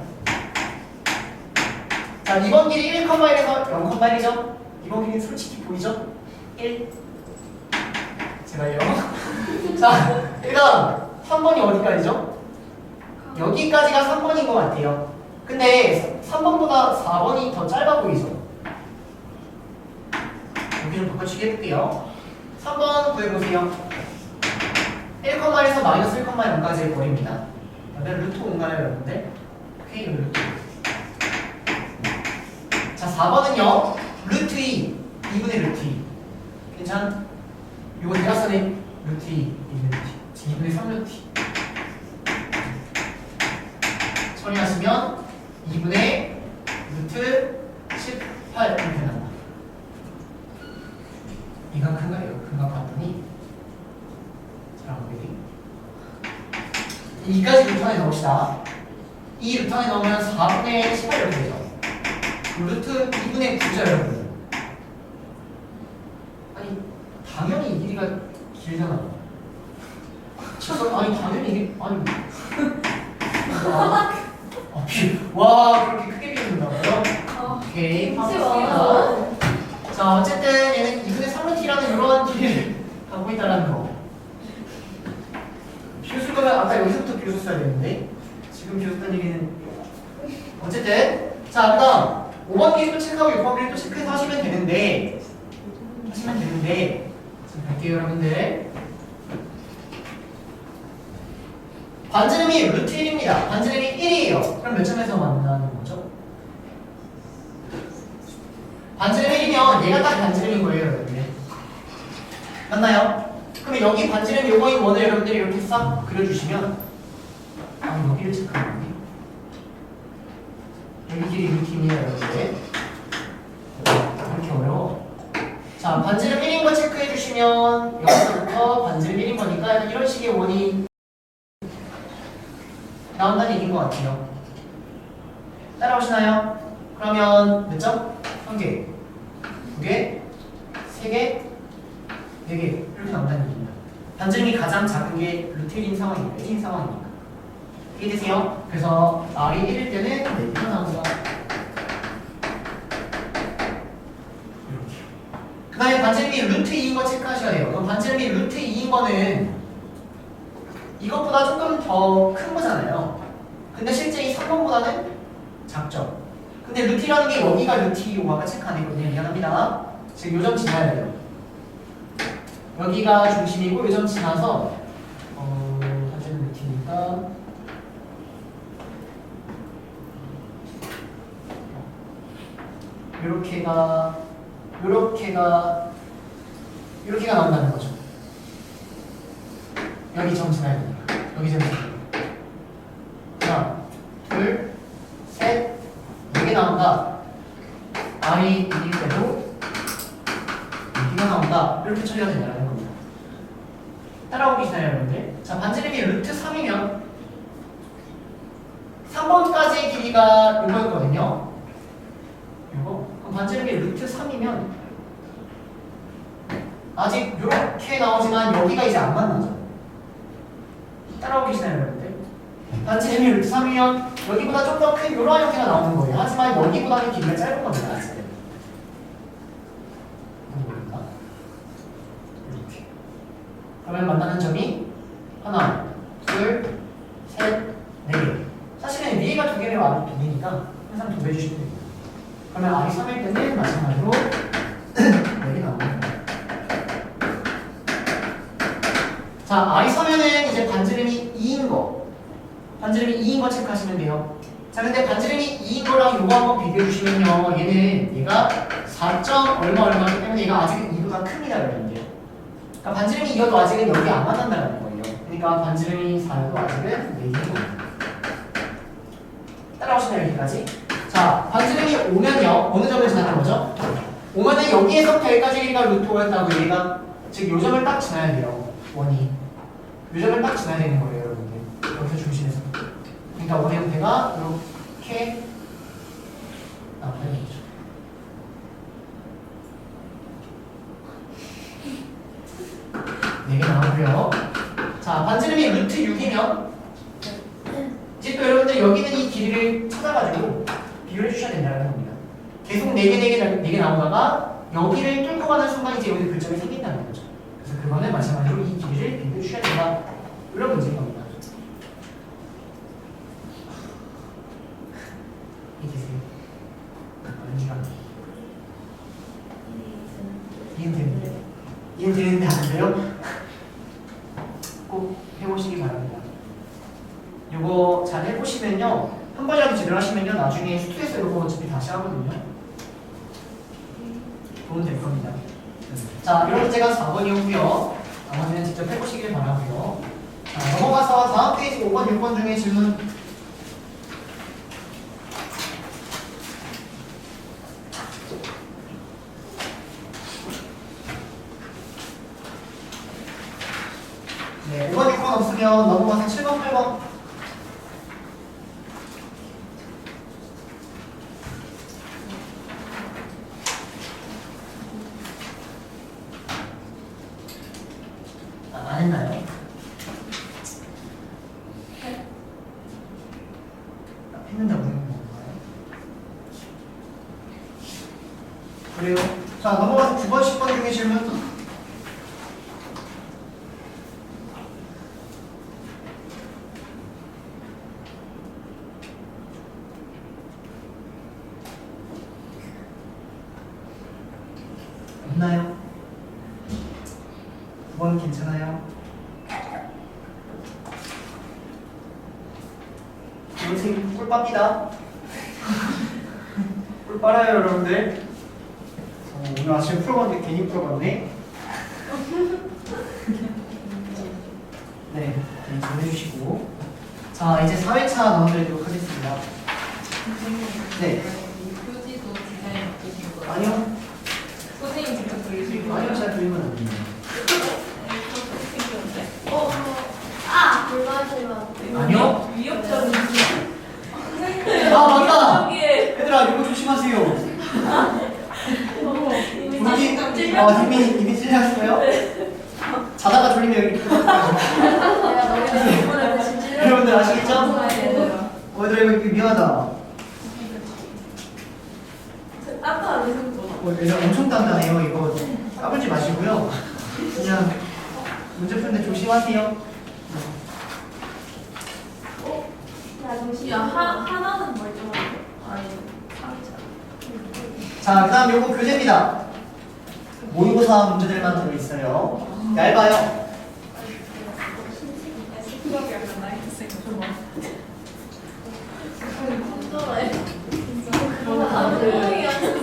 자, 2번 길이 1,1에서 0,1이죠? 2번 길이는 솔직히 보이죠? 1. 제발요. 자, 일단 3번이 어디까지죠? 여기까지가 3번인 것 같아요. 근데 3번보다 4번이 더 짧아 보이죠? 여기 좀 바꿔주게 해볼게요. 3번 구해보세요. 1,1에서 마이너스 1,0까지의 거리입니다. 루트 5인가요, 여러분들? 오케이, 루트 5. 자, 4번은요. 루트 2, 2분의 루트 2. 괜찮? 이거 대각선의 루트 2, 2분의 루트 2. 2분의 3 루트 2. 처리하시면 2분의 루트 18 이렇게 나온다. 이가 큰가요? 큰가 봤더니 잘 안 보이네. 2까지 루트 안에 넣읍시다. 2 루트 안에 넣으면 4분의 18 이렇게 되죠. 루트 2분의 9죠, 여러분. 아니, 당연히 이 길이가 길잖아. 아니, 당연히 이게, 아니. 와, 그렇게 크게 비운다고요? 오케이. 반갑습니다. 자, 어쨌든 얘는 2분의 3루트라는 이런 길이를 갖고 있다는 거. 비웃을 거면 아까 여기서부터 비웃었어야 되는데 지금 비웃었던 얘기는 어쨌든 자, 그 다음 5번 길이도 체크하고 6번 길이도 체크해서 하시면 되는데 지금 갈게요, 여러분들. 반지름이 루트 1입니다. 반지름이 1이에요. 그럼 몇 점에서 만나는 거죠? 반지름 1이면 얘가 딱 반지름인 거예요, 여러분들. 맞나요? 그럼 여기 반지름 요거인 원을 여러분들이 이렇게 싹 그려주시면 여기를 체크하는 거예요. 여기 길이 루트입니다, 여러분들. 이렇게 어려워. 자, 반지름 1인 거 체크해 주시면 여기서부터 반지름 1인 거니까 약간 이런 식의 원이 나온다는 얘기인 것 같아요. 따라오시나요? 그러면 몇 점? 1개, 2개, 3개, 4개 이렇게 나온다는 얘기입니다. 반지름이 가장 작은 게 루트 1인 상황이니까 1인 상황이니까. 이해되세요? 그래서 R이 1일 때는 4개가 나온다. 그 다음에 반지름이 루트 2인 거 체크하셔야 돼요. 그럼 반지름이 루트 2인 거는 이것보다 조금 더 큰 거잖아요. 근데 실제 이 3번보다는 작죠. 근데 루티라는 게 여기가 루티고 아까 체크 안 했거든요. 미안합니다. 지금 요점 지나야 돼요. 여기가 중심이고 요점 지나서 사실은 루티니까 요렇게가 나온다는 거죠. 여기 점 지나야 됩니다. 여기 점 지나야 됩니다. 하나, 둘, 셋, 4개 나온다. R이 1일 때도 2가 나온다. 이렇게 처리가 된다는 겁니다. 따라오고 계시나요, 여러분들? 자, 반지름이 루트 3이면 3번까지의 길이가 이거였거든요. 이거. 그럼 반지름이 루트 3이면 아직 이렇게 나오지만 여기가 이제 안 만나죠. 따라오고 계시나요, 여러분들? 반지름이 루트 3이면 여기보다 좀 더 큰 이러한 형태가 나오는 거예요. 하지만 여기보다는 길이가 짧은 겁니다. 아직은. 이렇게. 그러면 만나는 점이 하나, 둘, 셋, 4개. 사실은 위에가 2개래요. 아래 2개니까 항상 2배 주시면 됩니다. 그러면 R이 3일 때는 마찬가지로 4개 나옵니다. 자, R이 3면은 이제 반지름이 2인 거. 반지름이 2인 거 체크하시면 돼요. 자, 근데 반지름이 2인 거랑 요거 한번 비교해 주시면요. 얘가 4. 얼마이기 때문에 얘가 아직은 2보다 큽니다, 여러분들. 그러니까 반지름이 2여도 아직은 여기 안 만난다는 거예요. 그러니까 반지름이 4여도 아직은 4개인 겁니다. 따라오시나요, 여기까지? 자, 반지름이 5면요. 어느 점을 지나는 거죠? 5면은 여기에서부터 여기까지 길이가 루트 5였다고 얘가 즉 요점을 딱 지나야 돼요. 원이. 요점을 딱 지나야 되는 거예요, 여러분들. 여기서 중심에서. 그러니까 원의 형태가 이렇게 나와야 되죠. 네 개 나오고요. 자, 반지름이 루트 6이면 이제 또 여러분들 여기는 이 길이를 찾아가지고 비교를 해주셔야 된다는 겁니다. 계속 4개 나오다가 여기를 뚫고 가는 순간 이제 여기 글점이 생긴다는 거죠. 그래서 그거는 마찬가지로 이 길이를 비교해 주셔야 된다. 이런 문제인 겁니다. 이해되세요? 이해되는데 안 돼요? 꼭 해보시기 바랍니다. 요거 잘 해보시면요. 한 번이라도 제대로 하시면요. 나중에 수투에서 이거 어차피 다시 하거든요. 도움 될 겁니다. 자, 이런 문제가 4번이었고요. 나머지는 직접 해보시길 바라고요. 자, 넘어가서 다음 페이지 5번, 6번 중에 질문. 네, 5번, 6번 없으면 넘어가서 7번, 8번. 안 했나요? 했는데 모르는 건가요? 그래요? 자, 넘어가서 9번, 10번 중에 질문. 없나요? 9번 괜찮아요? 선생님 꿀 빱니다. 꿀 빨아요, 여러분들. 오늘 아침에 풀어봤는데 괜히 풀어봤네. 네, 정해주시고. 자, 이제 4회차 넣어드리도록 하겠습니다. 네. 표지도 디자인 맡기신 거예요? 아니요. 선생님 직접 그리신 거예요? 아니요, 잘 그리면 안 돼요. 불가지마. 아니요? 위협적인 아, 맞다! 여기에 얘들아, 이거 조심하세요. 이미 이미 찔렸어요? 자다가 졸리면 여기 내가 너희들 이번에 진짜 여러분들 아시겠죠? 얘들아, 이거 미안하다. 아까 안 하셨죠? 얘들아, 엄청 단단해요. 이거 까불지 마시고요. 그냥 문제 푸는데 조심하세요. 야, 하나는 멀쩡한데? 아니, 3차. 자, 그 다음 요거 교재입니다. 모의고사 문제들만 들어있어요. 얇아요. 생각이 약간 나이트생 좀 힘들어요.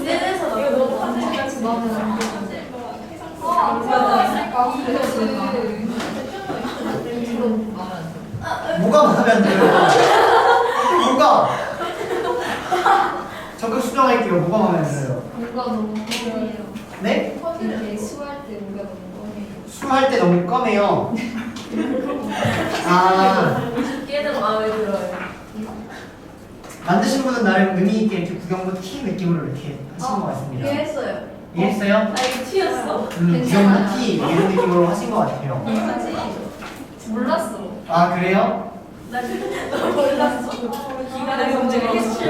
세대에서 이거 너무 반대같이 나오는 뭐가 마음에 안 들어요? 뭐가? 적극 수정할게요. 뭐가 마음에 안 들어요? 뭔가 너무 커요. 네? 이렇게 수할 때 뭔가 너무 커요. 수할 때 너무 검해요. 아, 깨는 마음에 들어요. 만드신 분은 나름 의미 있게 이렇게 구경부 T 느낌으로 이렇게 하신 것 같습니다. 이해했어요. 이해했어요? 아, 이거 튀었어? 구경부 T 이런 느낌으로 하신 것 같아요. 몰랐어. 아, 그래요? 나 몰랐어. 기간의 문제가 계속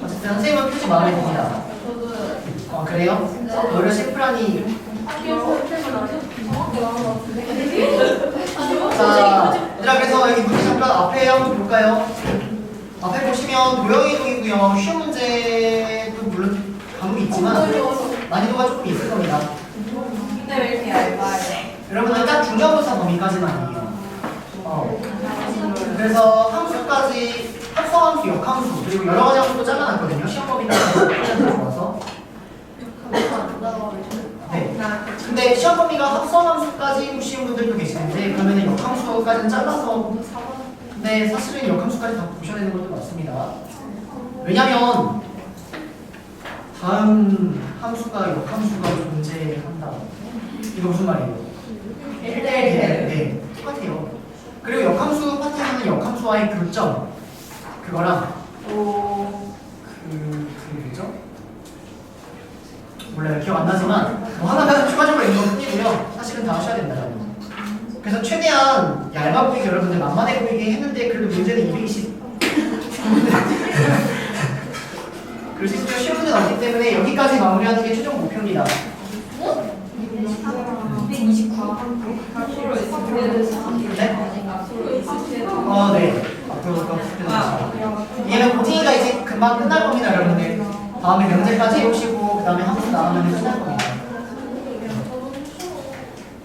어쨌든 선생님은 표지 마음에 듭니다. 아, 그래요? 노래 셰프라니. 자, 얘들아, 그래서 여기 문제 잠깐 앞에 한번 볼까요? 앞에 보시면 도형이동이고요. 쉬운 문제도 물론 과목이 있지만 난이도가 조금 있을 겁니다. 근데 왜 이렇게 얇아요? 여러분들 딱 중간고사 범위까지만이에요. 그래서 함수까지 합성함수, 역함수 그리고 여러 가지 함수도 잘라놨거든요. 시험 범위 따라서 좋아서. 네. 근데 시험 범위가 합성함수까지 보시는 분들도 계시는데 그러면 역함수까지는 잘라서. 근데 사실은 역함수까지 다 보셔야 되는 것도 맞습니다. 왜냐면 다음 함수가 역함수가 존재한다. 이거 무슨 말이에요? 1대1 네, 똑같아요. 그리고 역함수 파트는 역함수와의 교점 그거랑 뭐죠? 몰라요. 기억 안 나지만 뭐 하나가 추가적으로 있는 것 뿐이고요. 사실은 다 하셔야 된다. 그래서 최대한 얇아 보이게 여러분들 만만해 보이게 했는데 그래도 문제는 220 그럴 수 있어요. 쉬운 문제는 없기 때문에 여기까지 마무리하는 게 최종 목표입니다. 129. 앞으로 있을 네? 앞으로 있을 네. 앞으로 얘는 고팅이가 이제 금방 끝날 겁니다, 여러분들. 다음에 명제까지 해오시고 그 다음에 함수 나가면 끝날 겁니다.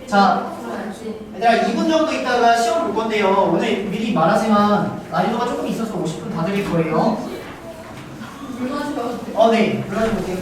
자, 얘들아 2분 정도 있다가 시험 볼 건데요. 오늘 미리 말하지만 난이도가 조금 있어서 50분 다 드릴 거예요. 네. 물론 볼게요.